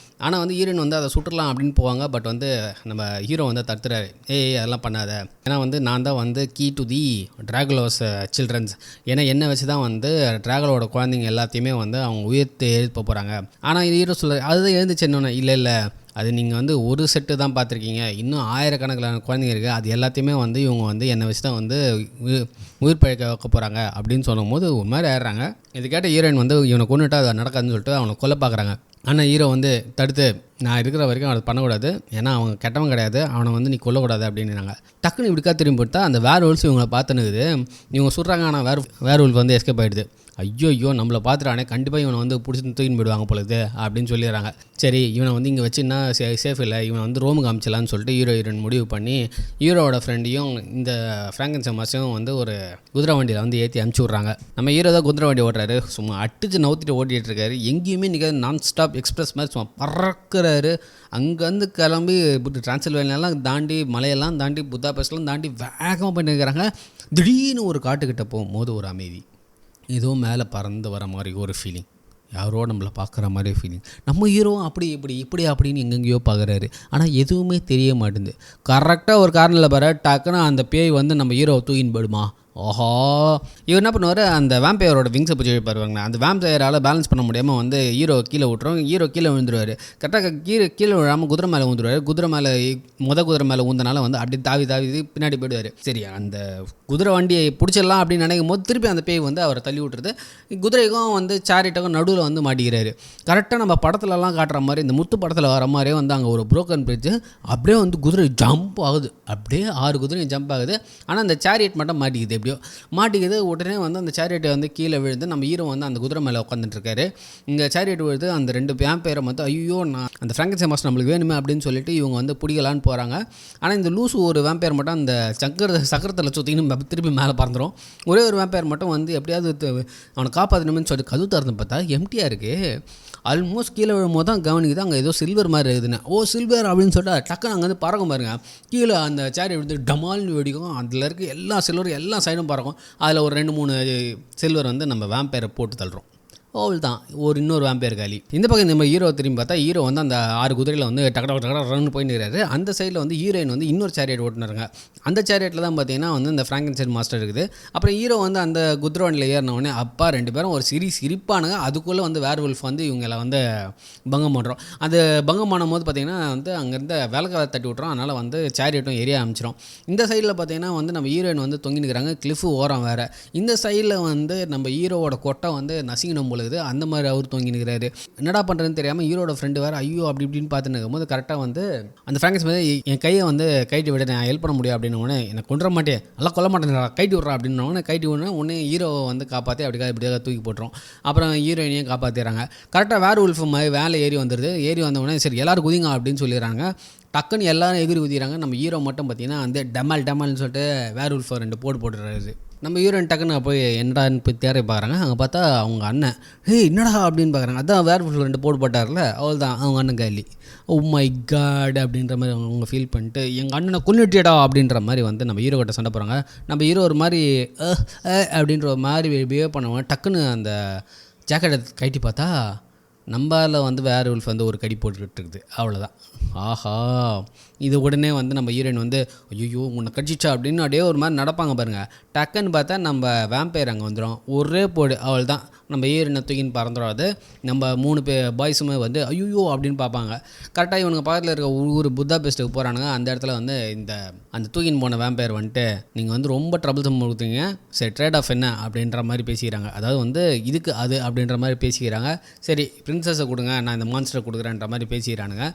ஆனால் வந்து ஹீரோயின் வந்து அதை சுட்டுடலாம் அப்படின்னு போவாங்க. பட் வந்து நம்ம ஹீரோ வந்து தடுத்துறாரு, அதெல்லாம் பண்ணாத, ஏன்னா வந்து நான் தான் வந்து கீ டு தி ட்ராகுலோஸ் சில்ட்ரன்ஸ், ஏன்னா என்னை வச்சு தான் வந்து ட்ராகுலோட குழந்தைங்க எல்லாத்தையுமே வந்து அவங்க உயிர்த்து எழுப்ப போகிறாங்க. ஆனால் ஹீரோ சொல்ல அதுதான் எழுந்துச்சு என்னொன்று, இல்லை அது நீங்கள் வந்து ஒரு செட்டு தான் பார்த்துருக்கீங்க, இன்னும் ஆயிரக்கணக்கிலான குழந்தைங்க இருக்குது, அது எல்லாத்தையுமே வந்து இவங்க வந்து என்னை வச்சு தான் வந்து உயிர் பழக்க வைக்க போகிறாங்க அப்படின்னு சொல்லும் போது ஒரு மாதிரி ஆயிடுறாங்க. இது கேட்ட ஹீரோயின் வந்து இவனை கொண்டுட்டா அது நடக்காதுன்னு சொல்லிட்டு அவனை கொல்ல பார்க்குறாங்க. ஆனால் ஹீரோ வந்து தடுத்து, நான் இருக்கிற வரைக்கும் அவனை பண்ணக்கூடாது, ஏன்னா அவங்க கெட்டவன் கிடையாது, அவனை வந்து நீ கொல்லக்கூடாது அப்படின்னாங்க. டக்குன்னு இப்படிக்கா திரும்பி போட்டா அந்த வேர் உல்ஸ் இவங்களை பார்த்துனுக்குது. இவங்க சொல்கிறாங்க, ஆனால் வேர் உல்ஃப் வந்து எஸ்கேப் ஆகிடுது. ஐயோ நம்மளை பார்த்துட்டானே, கண்டிப்பாக இவனை வந்து பிடிச்சி தூக்கின்னு போயிடுவாங்க பொழுது அப்படின்னு சொல்லிடுறாங்க. சரி இவனை வந்து இங்கே வச்சுன்னா சேஃப் இல்லை, இவனை வந்து ரோமுக்கு அமிச்சலான்னு சொல்லிட்டு ஹீரோயின் முடிவு பண்ணி ஹீரோவோட ஃப்ரெண்டையும் இந்த ஃப்ராங்கன்ஸ்டைன் மாஸ்டரையும் வந்து ஒரு குதிரை வண்டியில் வந்து ஏற்றி அனுப்பிச்சி விட்றாங்க. நம்ம ஹீரோ தான் குதிரை வண்டி ஓட்டுறாரு, சும்மா அடிச்சு நவுத்திட்டு ஓட்டிகிட்டு இருக்காரு. எங்கேயுமே நிற்காது, நான் ஸ்டாப் எக்ஸ்பிரஸ் மாதிரி சும்மா பறக்கிறாரு. அங்கேருந்து கிளம்பி டிரான்சில்வேனியாலாம் தாண்டி, மலையெல்லாம் தாண்டி, புதாபெஸ்ட்லாம் தாண்டி வேகமாக பண்ணியிருக்கிறாங்க. திடீர்னு ஒரு காட்டுக்கிட்ட போகும்போது ஒரு அமைதி, ஏதோ மேலே பறந்து வர மாதிரி ஒரு ஃபீலிங், யாரோ நம்மளை பார்க்குற மாதிரி ஃபீலிங். நம்ம ஹீரோ இப்படி அப்படின்னு எங்கெங்கேயோ பார்க்குறாரு, ஆனால் எதுவுமே தெரிய மாட்டேங்குது. கரெக்டாக ஒரு காரணத்தில் பாரு, டக்குன்னு அந்த பேய் வந்து நம்ம ஹீரோவை தூக்கின்னு போயிடுமா. ஓஹோ, இவர் என்ன பண்ணுவார், அந்த வேம்பையரோட விங்ஸை பிடிச்சி வைப்பாருவாங்க. அந்த வேம்பையரால் பேலன்ஸ் பண்ண முடியாமல் வந்து ஹீரோ கீழே விட்டுரும். ஹீரோ கீழே விழுந்துருவார். கரெக்டாக கீழே விழாமல் குதிரை மேலே ஊந்துருவார். குதிரை மேலே குதிரை மேலே ஊந்தனால வந்து அப்படி தாவி பின்னாடி போயிடுவார். சரி, அந்த குதிரை வண்டியை பிடிச்சிடலாம் அப்படின்னு நினைக்கும் போது திருப்பி அந்த பேய் வந்து அவரை தள்ளி விட்டுருது. குதிரைக்கும் வந்து சேரிட்டுக்கும் நடுவில் வந்து மாட்டிக்கிறாரு. கரெக்டாக நம்ம படத்துலலாம் காட்டுற மாதிரி, இந்த முத்து படத்தில் வர மாதிரியே வந்து அங்கே ஒரு புரோக்கன் பிரிட்ஜு, அப்படியே வந்து குதிரை ஜம்ப் ஆகுது, அப்படியே 6 குதிரையும் ஜம்ப் ஆகுது. ஆனால் அந்த சேரியட் மட்டும் மாட்டிக்குது, எப்படியோ மாட்டிக்குது. உடனே வந்து அந்த சேரியட்டை வந்து கீழே விழுந்து நம்ம ஹீரோ வந்து அந்த குதிரை மேலே உட்காந்துட்டு இருக்காரு. இங்கே சேரியட் விழுது. அந்த 2 வேம்பையரை வந்து ஐயோ நான் அந்த ஃப்ராங்கன்ஸ்டைன் மாஸ்டர் நம்மளுக்கு வேணுமே அப்படின்னு சொல்லிட்டு இவங்க வந்து பிடிக்கலான்னு போகிறாங்க. ஆனால் இந்த லூசு ஒரு வேம்பையர் மட்டும் அந்த சக்கரத்தில் சுற்றின்னு திருப்பி மேலே பறந்துடும். ஒரே ஒரு வேம்பையர் மட்டும் வந்து எப்படியாவது அவனை காப்பாற்றணும்னு சொல்லிட்டு கதவு திறந்து பார்த்தா எம்டியாக இருக்குது. ஆல்மோஸ்ட் கீழே விழும்போது தான் கவனிக்குது அங்கே ஏதோ சில்வர் மாதிரி இருக்குதுன்னு. சில்வர் அப்படின்னு சொல்லிட்டு டக்குன்னு அங்கே வந்து பறக்கும் பாருங்க. கீழே அந்த சேரி விழுந்து டமால்னு வெடிக்கும். அதில் இருக்க எல்லா சில்வரும் எல்லா சைடும் பறக்கும். அதில் ஒரு 2-3 சில்வர் வந்து நம்ம வேம்பையரை போட்டு தள்ளுறோம். தான் இன்னொரு வேம்பையர் காலி. இந்த பக்கம் நம்ம ஹீரோ திரும்பி பார்த்தா ஹீரோ வந்து அந்த 6 குதிரையில் வந்து டக்கட ரன் போயின்னு. அந்த சைடில் வந்து ஹீரோயின் வந்து இன்னொரு சேரியட் ஓட்டுனாருங்க. அந்த சேரியட்டில் தான் பார்த்தீங்கன்னா வந்து இந்த ஃப்ராங்கன்ஸ்டைன் மாஸ்டர் இருக்குது. அப்புறம் ஹீரோ வந்து அந்த குதிரை வண்டியில் ஏறினவுடனே அப்பா 2 பேரும் ஒரு சிரிப்பானுங்க. அதுக்குள்ளே வந்து வேர் உல்ஃப் வந்து இவங்களை வந்து பங்கம் பண்ணுறோம். அது பங்கம் பண்ணும் போது பார்த்தீங்கன்னா வந்து அங்கேருந்து விளக்காவை தட்டி விட்றோம். அதனால் வந்து சேரியட்டும் எரிய ஆரம்பிச்சிடும். இந்த சைடில் பார்த்தீங்கன்னா வந்து நம்ம ஹீரோயின் வந்து தொங்கினுக்கிறாங்க. கிளிஃபு ஓரம் வேறு. இந்த சைடில் வந்து நம்ம ஹீரோவோட கொட்டை வந்து நசிங்கணும் போல. அந்த மாதிரி அவர் தூங்கினுக்கிறாரு. என்னடா பண்ணுறதுன்னு தெரியாமல் ஹீரோட ஃப்ரெண்டு வேறு ஐயோ அப்படி இப்படின்னு பார்த்துன்னு இருக்கும்போது கரெக்டாக வந்து அந்த ஃப்ராங்கன்ஸ் வந்து என் கையை வந்து கைட்டி விட நான் ஹெல்ப் பண்ண முடியும் அப்படின்னு எனக்கு கொண்டுற மாட்டேன், எல்லாம் கொல்ல மாட்டேன், கைட்டி விட்றா அப்படின்னு கைட்டி விடனே ஹீரோவை வந்து காப்பாற்றி இப்படிக்காக தூக்கி போட்டுரும். அப்புறம் ஹீரோயினையும் காப்பாற்றிடுறாங்க. கரெக்டாக வேர் உல்ஃப் மாதிரி வேலை ஏறி வந்துடுது. ஏறி வந்தவுடனே சரி எல்லோரும் குதிங்க அப்படின்னு சொல்லிடுறாங்க. டக்குன்னு எல்லோரும் எகிரி குதிக்கிறாங்க. நம்ம ஹீரோ மட்டும் பார்த்தீங்கன்னா வந்து டமால்னு சொல்லிட்டு வேர் உல்ஃபை 2 போட்டுடுறாரு. நம்ம ஹீரோயின் டக்குன்னு போய் என்னடான்னு போய் தேரை பார்க்குறாங்க. அங்கே பார்த்தா அவங்க அண்ணன் என்னடா அப்படின்னு பார்க்குறாங்க. அதான் வேர் உல்ஃப் 2 போட்டார்ல, அவள் தான் அவங்க அண்ணன் காலி. ஓ மை காட் அப்படின்ற மாதிரி அவங்க ஃபீல் பண்ணிட்டு எங்கள் அண்ணனை கொன்னுட்டியடா அப்படின்ற மாதிரி வந்து நம்ம ஹீரோ கிட்ட சண்டை போகிறாங்க. நம்ம ஹீரோ ஒரு மாதிரி அப்படின்ற ஒரு மாதிரி பிஹேவ் பண்ணுவாங்க. டக்குன்னு அந்த ஜாக்கெட்டை கைட்டி பார்த்தா நம்மள வந்து வேர் உல்ஃப் வந்து ஒரு கடி போட்டுக்கிட்டு இருக்குது. அவ்வளோதான். ஆஹா, இது உடனே வந்து நம்ம ஹீரோயின் வந்து ஐயோ உன்னை கடிச்சிச்சா அப்படின்னு அப்படியே ஒரு மாதிரி நடப்பாங்க பாருங்கள். டக்குன்னு பார்த்தா நம்ம வேம்பையர் அங்கே வந்துடும். ஒரே போடு, அவள் தான் நம்ம ஹீரோயினை தூக்கின்னு பறந்துடாது. நம்ம 3 பாய்ஸுமே வந்து ஐயோ அப்படின்னு பார்ப்பாங்க. கரெக்டாக இவனுங்க பக்கத்தில் இருக்க ஊர் புதாபெஸ்ட்டுக்கு போகிறானுங்க. அந்த இடத்துல வந்து அந்த தூக்கின்னு போன வேம்பையர் வந்துட்டு நீங்கள் வந்து ரொம்ப ட்ரபிள் சம் கொடுத்தீங்க, சரி ட்ரேட் ஆஃப் என்ன அப்படின்ற மாதிரி பேசிக்கிறாங்க. அதாவது வந்து இதுக்கு அது அப்படின்ற மாதிரி பேசிக்கிறாங்க. சரி பிரின்சஸை கொடுங்க, நான் இந்த மான்ஸ்டரை கொடுக்குறேன்ற மாதிரி பேசிக்கிறானுங்க.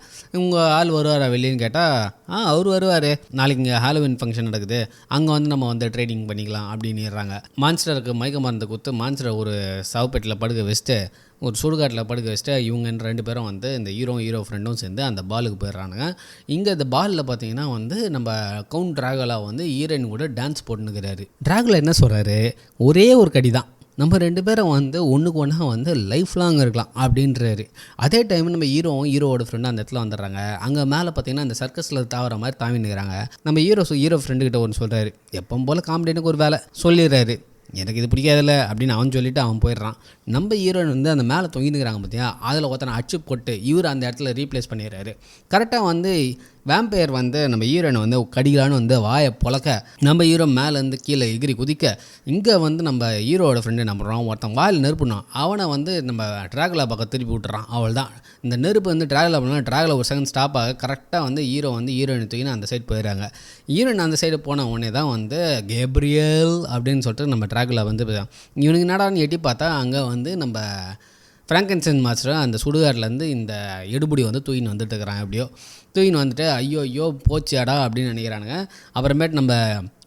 உங்கள் ஆள் வருவாரா வெளியேன்னு கேட்டால் அவர் வருவார், நாளைக்கு இங்கே ஹாலோவின் ஃபங்க்ஷன் நடக்குது, அங்கே வந்து நம்ம வந்து ட்ரேடிங் பண்ணிக்கலாம் அப்படின்னுறாங்க. மான்ஸ்டருக்கு மயக்க மருந்து கொடுத்து மான்ஸ்டரை ஒரு சவப்பெட்டில் படுக்க வச்சுட்டு ஒரு சுடுகாட்டில் படுக்க வச்சுட்டு இவங்க 2 பேரும் வந்து இந்த ஹீரோ ஃப்ரெண்டும் சேர்ந்து அந்த பாலுக்கு போயிடுறானுங்க. இங்கே இந்த பாலில் பார்த்தீங்கன்னா வந்து நம்ம கவுண்ட் டிராகுலா வந்து ஹீரோயின் கூட டான்ஸ் போட்டுனுக்கிறாரு. டிராகுலா என்ன சொல்கிறாரு, ஒரே ஒரு கடி தான், நம்ம 2 பேரும் வந்து ஒன்றுக்கு ஒன்றா வந்து லைஃப் லாங் இருக்கலாம் அப்படின்றாரு. அதே டைம் நம்ம ஹீரோவோட ஃப்ரெண்டு அந்த இடத்துல வந்துடுறாங்க. அங்கே மேலே பார்த்தீங்கன்னா அந்த சர்க்கஸில் தாவற மாதிரி தாவினுக்கிறாங்க. நம்ம ஹீரோ ஃப்ரெண்டுக்கிட்ட ஒன்று சொல்கிறாரு, எப்போ போல் காமெடினுக்கு ஒரு வேலை சொல்லிடுறாரு, எனக்கு இது பிடிக்காதில்ல அப்படின்னு அவன் சொல்லிவிட்டு அவன் போயிடுறான். நம்ம ஹீரோயின் வந்து அந்த மேலே தொங்கினுக்கிறாங்க பார்த்தியா, அதில் ஒருத்தனை அச்சு போட்டு இவர் அந்த இடத்துல ரீப்ளேஸ் பண்ணிடுறாரு. கரெக்டாக வந்து வேம்பயர் வந்து நம்ம ஹீரோனை வந்து கடிகளான்னு வந்து வாயை பொழக்க நம்ம ஹீரோ மேலேருந்து கீழே எகிரி குதிக்க இங்கே வந்து நம்ம ஹீரோவோட ஃப்ரெண்டு என்ன பண்ணுறான், ஒருத்தன் வாயில் நெருப்புனான், அவனை வந்து நம்ம டிராகுலா பக்கம் திருப்பி விட்டுறான். அவள் தான் இந்த நெருப்பு வந்து டிராகுலா பண்ணால் டிராகுலா ஒரு செகண்ட் ஸ்டாப் ஆக கரெக்டாக வந்து ஹீரோ வந்து ஹீரோயினை தூக்கின்னு அந்த சைடு போயிடுறாங்க. ஹீரோயின் அந்த சைடு போன உடனே தான் வந்து கேப்ரியல் அப்படின்னு சொல்லிட்டு நம்ம டிராகுலா வந்து இவனுக்கு என்னடான்னு எட்டி பார்த்தா அங்கே வந்து நம்ம ஃப்ராங்கன்ஸ்டைன் மாஸ்டர் அந்த சுடுகாட்டிலேருந்து இந்த எடுபடி வந்து தூக்கின்னு வந்துட்டு இருக்கிறான். எப்படியோ தூக்கின்னு வந்துட்டு ஐயோ போச்சியாடா அப்படின்னு நினைக்கிறானுங்க. அப்புறமேட்டு நம்ம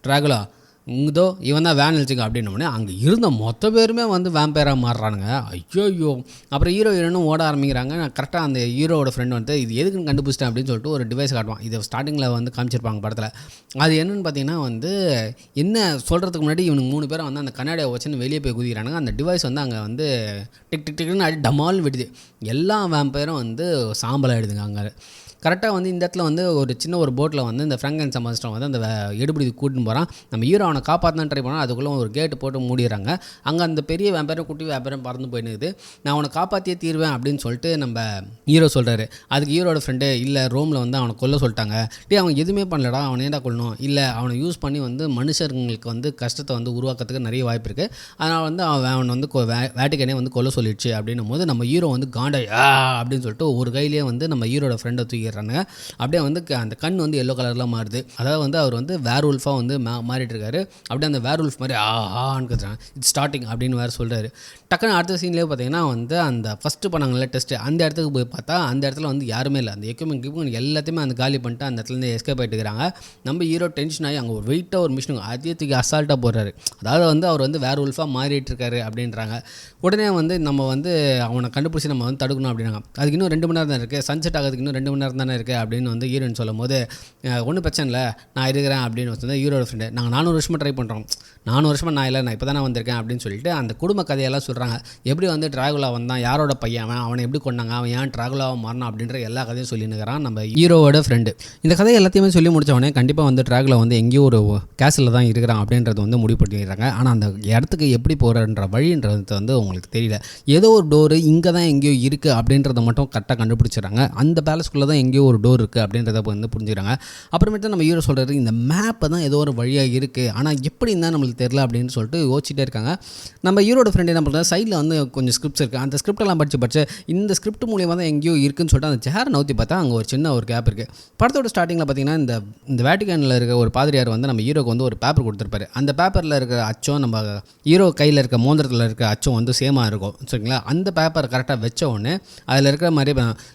டிராகுலா இங்கதோ இவன் தான் வேன் வச்சுக்க அப்படின்னோடனே அங்கே இருந்த மொத்த பேருமே வந்து வேம்பயராக மாறுறானுங்க. ஐயோ அப்புறம் ஹீரோயினும் ஓட ஆரம்பிக்கிறாங்க. நான் கரெக்டாக அந்த ஹீரோவோட ஃப்ரெண்ட் வந்து இது எதுக்குன்னு கண்டுபிடிச்சிட்டேன் அப்படின்னு சொல்லிட்டு ஒரு டிவைஸ் காட்டுவான். இதை ஸ்டார்டிங்கில் வந்து காமிச்சிருப்பாங்க படத்தில். அது என்னென்னு பார்த்தீங்கன்னா வந்து என்ன சொல்கிறதுக்கு முன்னாடி இவனுக்கு 3 பேரை வந்து அந்த கண்ணாடியை வச்சுன்னு வெளியே போய் குதிக்கிறானுங்க. அந்த டிவைஸ் வந்து அங்கே வந்து டிக்னு அடி டமால் விடுது. எல்லா வேம்பயரும் வந்து சாம்பல் ஆகிடுதுங்க. அங்கே கரெக்டாக வந்து இந்த இடத்துல வந்து ஒரு சின்ன ஒரு போட்டில் வந்து இந்த ஃப்ராங்கன்ஸ்டைன் மாஸ்டர் வந்து அந்த எடுபடி கூட்டின்னு போகிறான். நம்ம ஹீரோ அவனை காப்பாற்றினா ட்ரை பண்ணால் அதுக்குள்ளே ஒரு கேட்டு போட்டு மூடிடுறாங்க. அங்கே அந்த பெரிய வேம்பேரும் குட்டி வேம்பேரும் பறந்து போயினுக்குது. நான் அவனை காப்பாற்றியே தீர்வேன் அப்படின்னு சொல்லிட்டு நம்ம ஹீரோ சொல்கிறாரு. அதுக்கு ஹீரோட ஃப்ரெண்டு இல்லை ரோமில் வந்து அவனை கொல்ல சொல்லிட்டாங்க, அவன் எதுவுமே பண்ணலடா, அவனை ஏன்டா கொல்லணும், இல்லை அவனை யூஸ் பண்ணி வந்து மனுஷங்களுக்கு வந்து கஷ்டத்தை வந்து உருவாக்கிறதுக்கு நிறைய வாய்ப்பு இருக்குது, அதனால் வந்து அவன் வந்து வேட்டிக்கனே வந்து கொல்ல சொல்லிடுச்சு அப்படின்னும் போது நம்ம ஹீரோ வந்து காண்டாயா அப்படின்னு சொல்லிட்டு ஒரு கையிலேயே வந்து நம்ம ஹீரோட ஃப்ரெண்டை தூக்கி அப்படியே வந்து அந்த கண் வந்து எல்லோ கலர்லாம் மாறுது. அதாவது வந்து அவர் வந்து வேர்வுல்ஃபாக வந்து மாறிட்டு இருக்காரு. அப்படியே அந்த வேர்வுல்ஃப் மாதிரி ஆன்னு கத்துறாங்க. இட்ஸ் ஸ்டார்டிங் அப்படின்னு வேறு சொல்கிறாரு. டக்குன்னு அடுத்த சீன்லேயே பார்த்தீங்கன்னா வந்து அந்த ஃபஸ்ட்டு பண்ணாங்கல்ல டெஸ்ட்டு, அந்த இடத்துக்கு போய் பார்த்தா அந்த இடத்துல வந்து யாருமே இல்லை. அந்த எக்யூப்மெண்ட் எல்லாத்தையுமே அந்த காலி பண்ணிட்டு அந்த இடத்துலேருந்து எஸ்கேப் ஆகிட்டு இருக்கிறாங்க. நம்ம ஹீரோ டென்ஷன் ஆகி அங்கே ஒரு வெயிட்டாக ஒரு மிஷின் அதிகத்துக்கு அசால்ட்டாக போடுறாரு. அதாவது வந்து அவர் வந்து வேர்வுல்ஃபாக மாறிட்டு இருக்காரு அப்படின்றாங்க. உடனே வந்து நம்ம வந்து அவனை கண்டுபிடிச்சி நம்ம வந்து தடுக்கணும் அப்படின்னாங்க. அதுக்கு இன்னும் 2 மணி நேரம் தான் இருக்குது, சன்செட் ஆகிறதுக்கு இன்னும் 2 மணி நேரம் தானே இருக்குது அப்படின்னு வந்து ஹீரோன்னு சொல்லும் போது ஒன்றும் பிரச்சனை இல்லை நான் இருக்கிறேன் அப்படின்னு வந்து ஹீரோட ஃப்ரெண்டு நாங்கள் 400 வருஷமாக ட்ரை பண்ணுறோம், 400 வருஷமாக நான் இல்லை, நான் இப்போ தானே வந்திருக்கேன் அப்படின்னு சொல்லிட்டு அந்த குடும்ப கதையெல்லாம் சொல்கிறாங்க. எப்படி வந்து டிராகுலா வந்தான், யாரோட பையன் அவனை எப்படி கொண்டாங்க, அவன் ஏன் டிராகுலாவை மாறினான் அப்படின்ற எல்லா கதையும் சொல்லினுக்கிறான் நம்ம ஹீரோவோட ஃப்ரெண்டு. இந்த கதை எல்லாத்தையுமே சொல்லி முடித்தவொடனே கண்டிப்பாக வந்து டிராகுலா வந்து எங்கேயோ ஒரு கேஸில் தான் இருக்கிறான் அப்படின்றது வந்து முடிவு பண்ணிடுறாங்க. ஆனால் அந்த இடத்துக்கு எப்படி போகிறன்ற வழின்றது வந்து உங்களுக்கு தெரியல. ஏதோ ஒரு டோரு இங்கே தான் எங்கேயோ இருக்குது அப்படின்றத மட்டும் கரெக்டாக கண்டுபிடிச்சிடறாங்க. அந்த பேலஸ்குள்ளே தான் எங்கேயோ ஒரு டோர் இருக்குது அப்படின்றத வந்து புரிஞ்சுக்கிறாங்க. அப்புறமேட்டு நம்ம ஹீரோ சொல்கிறது இந்த மேப்பை தான் ஏதோ ஒரு வழியாக இருக்குது, ஆனால் எப்படி இருந்தால் நம்மளுக்கு தெரியல அப்படின்னு சொல்லிட்டு யோசிச்சுட்டே இருக்காங்க. நம்ம ஹீரோட ஃப்ரெண்ட் என்ன பண்ணுறது, சைடில் வந்து கொஞ்சம் ஸ்கிரிப்ட்ஸ் இருக்குது, அந்த ஸ்கிரிப்டெல்லாம் படித்து இந்த ஸ்கிரிப்ட் மூலியமாக தான் எங்கேயோ இருக்குன்னு சொல்லிட்டு அந்த சேரை நவுத்தி பார்த்தா அங்கே ஒரு சின்ன ஒரு கேப் இருக்குது. படத்தோட ஸ்டார்டிங்கில் பார்த்தீங்கன்னா இந்த வேட்டிகனில் இருக்க ஒரு பாதிரியார் வந்து நம்ம ஹீரோக்கு வந்து ஒரு பேப்பர் கொடுத்துருப்பாரு. அந்த பேப்பரில் இருக்கிற அச்சம் நம்ம ஹீரோ கையில் இருக்க மோந்திரத்தில் இருக்க அச்சம் வந்து சேமாக இருக்கும் சரிங்களா. அந்த பேப்பர் கரெக்டாக வச்ச உடனே அதில் இருக்கிற மாதிரி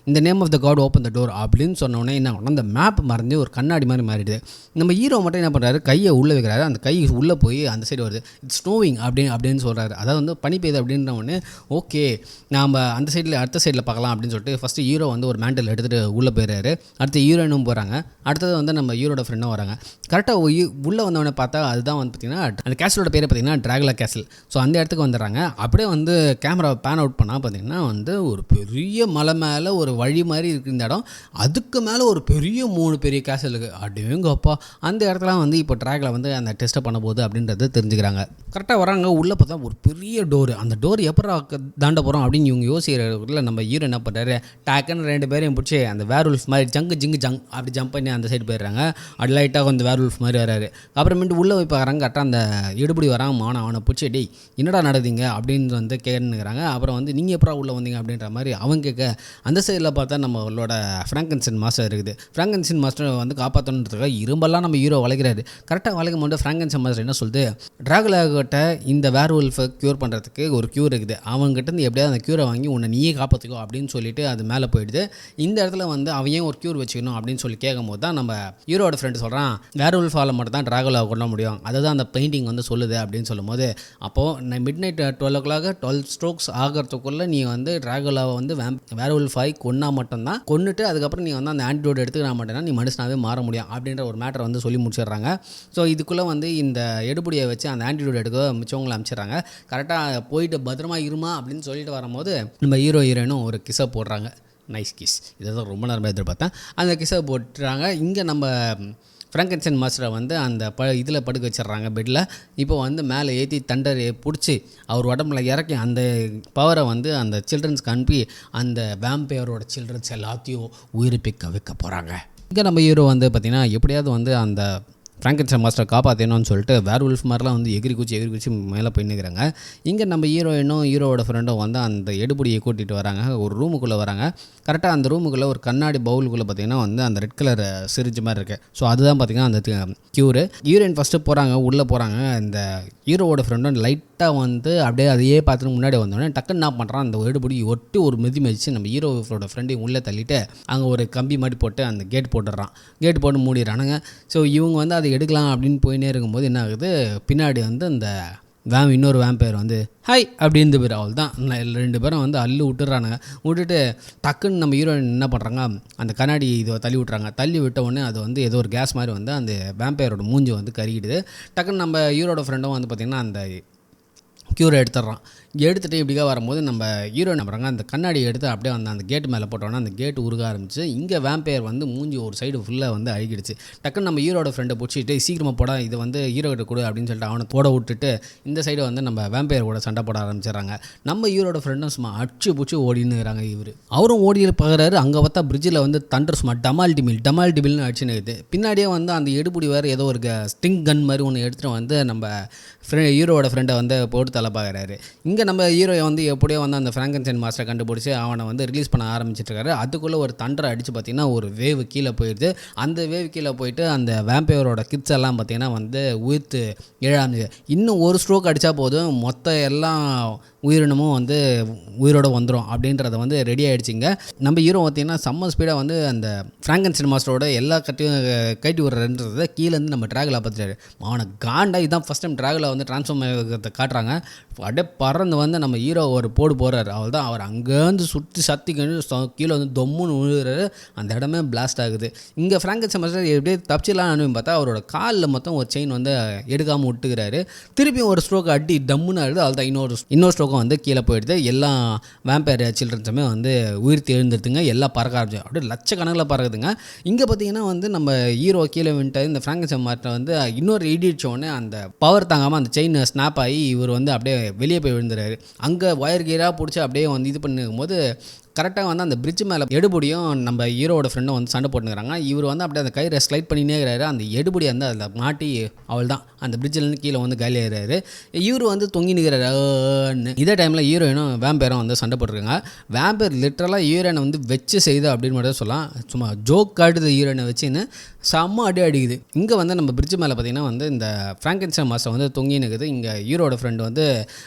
இந்த name of the God open the door அப்படின்னு சொன்ன உடனே என்ன ஆகும், அந்த மேப் மறந்து ஒரு கண்ணாடி மாதிரி மாறிடுது. நம்ம ஹீரோ மட்டும் என்ன பண்ணுறாரு, கையை உள்ளே வைக்கிறாரு, அந்த கை உள்ளே போய் அந்த சைடு வருது, இட்ஸ் ஸ்னோவிங் அப்படின்னு சொல்கிறாரு. அதாவது வந்து பனி பெய்யுது அப்படின்ற உடனே ஓகே நாம் அந்த சைடில் அடுத்த சைடில் பார்க்கலாம் அப்படின்னு சொல்லிட்டு ஃபஸ்ட்டு ஹீரோ வந்து ஒரு மேண்டல் எடுத்துகிட்டு உள்ளே போயிடுறாரு. அடுத்து ஹீரோயினும் போகிறாங்க. அடுத்தது வந்து நம்ம ஹீரோட ஃப்ரெண்டும் வராங்க. கரெக்டாக உள்ளே வந்தவொடனே பார்த்தா அதுதான் வந்து பார்த்திங்கன்னா அந்த கேசலோட பேரை பார்த்திங்கன்னா டிராகுலா கேசல். ஸோ அந்த இடத்துக்கு வந்துடுறாங்க. அப்படியே வந்து கேமரா பேன் அவுட் பண்ணால் பார்த்திங்கன்னா வந்து ஒரு பெரிய மலை மேலே ஒரு வழி மாதிரி இருக்குது இந்த இடம். அதுக்கு மேலே ஒரு பெரிய 3 பெரிய கேசல் இருக்குது. அப்படியேங்கப்பா அந்த இடத்துல வந்து இப்போ டிராகில் வந்து அந்த டெஸ்ட்டை பண்ண போகுது அப்படின்றது தெரிஞ்சுக்கிறாங்க. கரெக்டாக வராங்க. உள்ளே பார்த்தா ஒரு பெரிய டோரு. அந்த டோர் எப்போ தாண்ட போகிறோம் அப்படின்னு இவங்க யோசிக்கிறதுக்குள்ள நம்ம ஹீரோ என்ன பண்ணுறாரு, டேக்குன்னு 2 பேரையும் பிடிச்சி அந்த வேர்வுல்ஃப் மாதிரி ஜிங்கு ஜங் அப்படி ஜம்ப் பண்ணி அந்த சைடு போயிடுறாங்க. அது லைட்டாக அந்த வேர்வுல்ஃப் மாதிரி வராரு. அப்புறமேட்டு உள்ளே போய் பார்க்குறாங்க. கரெக்டாக அந்த எடுபடி வராங்க. அவனை பிடிச்சி டேய் என்னடா நடக்குதுங்க அப்படின்னு வந்து கேட்டுக்கிறாங்க. அப்புறம் வந்து நீங்கள் எப்படா உள்ளே வந்தீங்க அப்படின்ற மாதிரி அவங்க கேட்க அந்த சைடில் பார்த்தா நம்மளோட ஃப்ராங்கன்ஸ்டைன் மாஸ்டர் இருக்குது. ஃப்ராங்கன்ஸ்டைன் மாஸ்டர் வந்து காப்பாற்றணுன்றதுக்காக இரும்பெல்லாம் நம்ம ஹீரோ வளைக்கிறாரு. கரெக்டாக வளைக்கும் போது ஃப்ராங்கன்ஸ்டைன் மாஸ்டர் என்ன சொல்லுது, டிராகுலா கிட்ட இந்த வேர்வுல்ஃபை க்யூர் பண்ணுறதுக்கு ஒரு க்யூர் இருக்குது, அவங்ககிட்ட இருந்து எப்படியாவது அந்த க்யூரை வாங்கி உன்னை நீயே காப்பாற்றிக்கோ அப்படின்னு சொல்லிட்டு அது மேலே போயிடுது. இந்த இடத்துல வந்து அவன் ஏன் ஒரு க்யூர் வச்சுக்கணும் அப்படின்னு சொல்லி கேட்கும்போது தான் நம்ம ஹீரோட ஃப்ரெண்டு சொல்கிறான், வேர்வுல்ஃபால் மட்டும் தான் டிராகுலாவை கொள்ள முடியும், அதுதான் அந்த பெயிண்டிங் வந்து சொல்லுது அப்படின்னு சொல்லும்போது, அப்போது மிட் நைட் 12 o'clock 12 strokes ஆகிறதுக்குள்ளே நீ வந்து டிராகுலாவை வந்து வேர்வுல்ஃபாய் கொன்னா மட்டும்தான், கொன்னுட்டு அதுக்கப்புறம் நீ வந்து அந்த ஆன்டிடோட் எடுத்துக்கிற மாட்டேன்னா நீ மனுஷனாவே மாற முடியும் அப்படின்ற ஒரு மேட்டரை வந்து சொல்லி முடிச்சிடுறாங்க. ஸோ இதுக்குள்ளே வந்து இந்த எடுபடியை வச்சு அந்த ஆன்டிடோட் எடுக்க மிச்சவங்களை அமைச்சிடுறாங்க. கரெக்டாக போயிட்டு பத்திரமா இருமா அப்படின்னு சொல்லிட்டு வரும்போது நம்ம ஹீரோயினும் ஒரு கிஸ்ஸை போடுறாங்க. நைஸ் கிஸ், இதை தான் ரொம்ப நேரமாக எதிர்பார்த்தேன். அந்த கிஸ்ஸை போட்டுறாங்க. இங்கே நம்ம ஃப்ராங்கன்ஸ்டைன் மாஸ்டரை வந்து அந்த இதில் படுக்க வச்சிடுறாங்க பெட்டில். இப்போ வந்து மேலே ஏற்றி தண்டரை பிடிச்சி அவர் உடம்புல இறக்கி அந்த பவரை வந்து அந்த சில்ட்ரன்ஸ்க்கு அனுப்பி அந்த வேம்பையரோட சில்ட்ரன்ஸ் எல்லாத்தையும் உயிர்ப்பிக்க வைக்க போகிறாங்க. இங்கே நம்ம ஹீரோ வந்து பார்த்திங்கன்னா எப்படியாவது வந்து அந்த ஃப்ராங்கன்ஸ்டைன் மாஸ்டரை காப்பாற்றணும்னு சொல்லிட்டு வேர்வுல்ஃப் மாதிரிலாம் வந்து எகிரி குச்சி மேலே போய் நிற்கிறாங்க. இங்கே நம்ம ஹீரோயினும் ஹீரோவோட ஃப்ரெண்டும் வந்து அந்த எடுபடியை கூட்டிகிட்டு வராங்க. ஒரு ரூமுக்குள்ளே வராங்க. கரெக்டாக அந்த ரூமுக்குள்ளே ஒரு கண்ணாடி பவுலுக்குள்ளே பார்த்திங்கன்னா வந்து அந்த ரெட் கலர் சிரிஞ்சு மாதிரி இருக்குது. ஸோ அதுதான் பார்த்திங்கன்னா அந்த க்யூரு. ஹீரோயின் ஃபஸ்ட்டு போகிறாங்க, உள்ளே போகிறாங்க. இந்த ஹீரோவோட ஃப்ரெண்டும் லைட்டாக வந்து அப்படியே அதையே பார்த்துட்டு முன்னாடி வந்தோடனே டக்குன்னு என்ன பண்ணுறான், அந்த எடுபடி ஒட்டி ஒரு மிதிச்சு நம்ம ஹீரோவோட ஃப்ரெண்டையும் உள்ளே தள்ளிட்டு அங்கே ஒரு கம்பி மாதிரி போட்டு அந்த கேட் போட்டுடுறான். கேட் போட்டு மூடிடுறானுங்க. ஸோ இவங்க வந்து அதை எடுக்கலாம் அப்படின்னு போயினே இருக்கும்போது என்ன ஆகுது, பின்னாடி வந்து அந்த இன்னொரு வேம்பயர் வந்து ஹாய் அப்படின்னு பேர் அவள் தான் 2 பேரும் வந்து அள்ளு விட்டுறானுங்க. விட்டுட்டு டக்குன்னு நம்ம ஹீரோயின் என்ன பண்ணுறாங்க, அந்த கண்ணாடி இதை தள்ளி விட்டுறாங்க. தள்ளி விட்ட உடனே அது வந்து ஏதோ ஒரு கேஸ் மாதிரி வந்து அந்த வேம்பயரோட மூஞ்சி வந்து கருகிடுது. டக்குன்னு நம்ம ஹீரோட ஃப்ரெண்டும் வந்து பார்த்திங்கன்னா அந்த க்யூரை எடுத்துடுறான். எடுத்துகிட்டு இப்படிக்கா வரும்போது நம்ம ஹீரோ என்ன பண்ணுறாங்க, அந்த கண்ணாடி எடுத்து அப்படியே வந்து அந்த கேட்டு மேலே போட்டோன்னா அந்த கேட்டு உருக ஆரம்பிச்சு. இங்கே வேம்பயர் வந்து மூஞ்சி ஒரு சைடு ஃபுல்லாக வந்து அழுகிடுச்சு. டக்குன்னு நம்ம ஹீரோட ஃப்ரெண்டை பிடிச்சிட்டு சீக்கிரமாக போட இது வந்து ஹீரோ கிட்ட கொடு அப்படின்னு சொல்லிட்டு அவனை போட விட்டுட்டு இந்த சைடு வந்து நம்ம வேம்பயர் கூட சண்டை போட ஆரம்பிச்சிடுறாங்க. நம்ம ஹீரோட ஃப்ரெண்டும் சும்மா அடிச்சு பிடிச்சி ஓடினுறாங்க. அவரும் ஓடி பார்க்குறாரு. அங்கே பார்த்தா பிரிட்ஜில் வந்து தண்டர் சும்மா டமால் டிமில்னு அடிச்சுன்னு இருக்குது. பின்னாடியே வந்து அந்த எடுபடி வேறு ஏதோ ஒரு ஸ்டிங் கன் மாதிரி ஒன்று எடுத்துகிட்டு வந்து நம்ம ஹீரோவோட ஃப்ரெண்டை வந்து போட்டு தலை பார்க்குறாரு. இங்கே நம்ம ஹீரோயை வந்து எப்படியோ வந்து அந்த ஃப்ராங்கன்ஸ்டைன் மாஸ்டரை கண்டுபிடிச்சி அவனை வந்து ரிலீஸ் பண்ண ஆரம்பிச்சிட்ருக்காரு. அதுக்குள்ளே ஒரு தண்டரை அடித்து பார்த்திங்கன்னா ஒரு வேவ் கீழே போயிடுது. அந்த வேவ் கீழே போயிட்டு அந்த வேம்பையரோட கிட்ஸ் எல்லாம் பார்த்திங்கன்னா வந்து உயிர்த்து எழாமல் இன்னும் ஒரு ஸ்ட்ரோக் அடித்தா போதும் மொத்த எல்லாம் உயிரினமும் வந்து உயிரோடு வந்துடும் அப்படின்றத வந்து ரெடி ஆகிடுச்சிங்க. நம்ம ஹீரோ பார்த்திங்கன்னா செம்ம ஸ்பீடாக வந்து அந்த ஃப்ராங்கன்ஸ்டைன் மாஸ்டரோட எல்லா கட்டி விடுறன்றதை கீழேருந்து நம்ம ட்ராகுலா பார்த்துட்டாரு. அவனை காண்டா இதுதான் ஃபஸ்ட் டைம் ட்ராகுலா வந்து ட்ரான்ஸ்ஃபார்ம் காட்டுறாங்க. அப்படியே பறந்து வந்து நம்ம ஹீரோ ஒரு போடு போகிறாரு. அவள் தான் அவர் அங்கேருந்து சுற்றி சத்தி கீழே வந்து தொம்முன்னு விழுகிறாரு. அந்த இடமே பிளாஸ்ட் ஆகுது. இங்கே ஃப்ராங்கன்ஸ்டைன் மாஸ்டர் எப்படியே தப்பிச்சிடலாம் அனுப்பி பார்த்தா அவரோட காலில் மொத்தம் ஒரு செயின் வந்து எடுக்காமல் விட்டுக்கிறாரு. திருப்பியும் ஒரு ஸ்ட்ரோக் அடி டம்முன்னு ஆகுது. அவள் தான் இன்னொரு ஸ்ட்ரோக்கும் வந்து கீழே போயிடுது. எல்லா வேம்பயர் சில்ட்ரன்ஸுமே வந்து உயிர்த்து எழுந்துருதுங்க. எல்லாம் பறக்க ஆரம்பிச்சு அப்படியே லட்சக்கணக்கில் பறக்குதுங்க. இங்கே பார்த்தீங்கன்னா வந்து நம்ம ஹீரோ கீழே வின்ட்டு இந்த ஃப்ராங்கன்ஸ்டைன் மாஸ்டர் வந்து இன்னொரு இடிச்சோடனே அந்த பவர் தாங்காமல் அந்த செயின் ஸ்னாப் ஆகி இவர் வந்து அப்படியே வெளியே போய் விழுந்துறாரு. அங்கே ஒயர் கீராக பிடிச்சி அப்படியே வந்து இது பண்ணும்போது கரெக்டாக வந்து அந்த பிரிட்ஜ் மேலே எடுபடியும் நம்ம ஹீரோட ஃப்ரெண்டும் வந்து சண்டை போட்டுக்கிறாங்க. இவர் வந்து அப்படியே அந்த கயிறை ஸ்லைட் பண்ணினே இருக்கிறாரு. அந்த எடுபடி வந்து அதில் மாட்டி அவள் தான் அந்த பிரிட்ஜிலேருந்து கீழே வந்து காலி ஆகிறாரு. இவர் வந்து தொங்கி நிற்கிறாரு. இதே டைமில் ஹீரோயினும் வேம்பயரும் வந்து சண்டை போட்டுருக்காங்க. வேம்பயர் லிட்டரலாக ஹீரோயினை வந்து வச்சு செய்யுது அப்படின்னு மட்டும் சொல்லலாம். சும்மா ஜோக் காட்டுது ஹீரோயினை வச்சுன்னு செம்ம அடிக்குது. இங்கே வந்து நம்ம பிரிட்ஜ் மேலே பார்த்திங்கன்னா வந்து இந்த ஃப்ராங்கன்ஸ்டைன் மாஸ்டர் வந்து தொங்கி நிற்குது. இங்கே ஹீரோட ஃப்ரெண்டு வந்து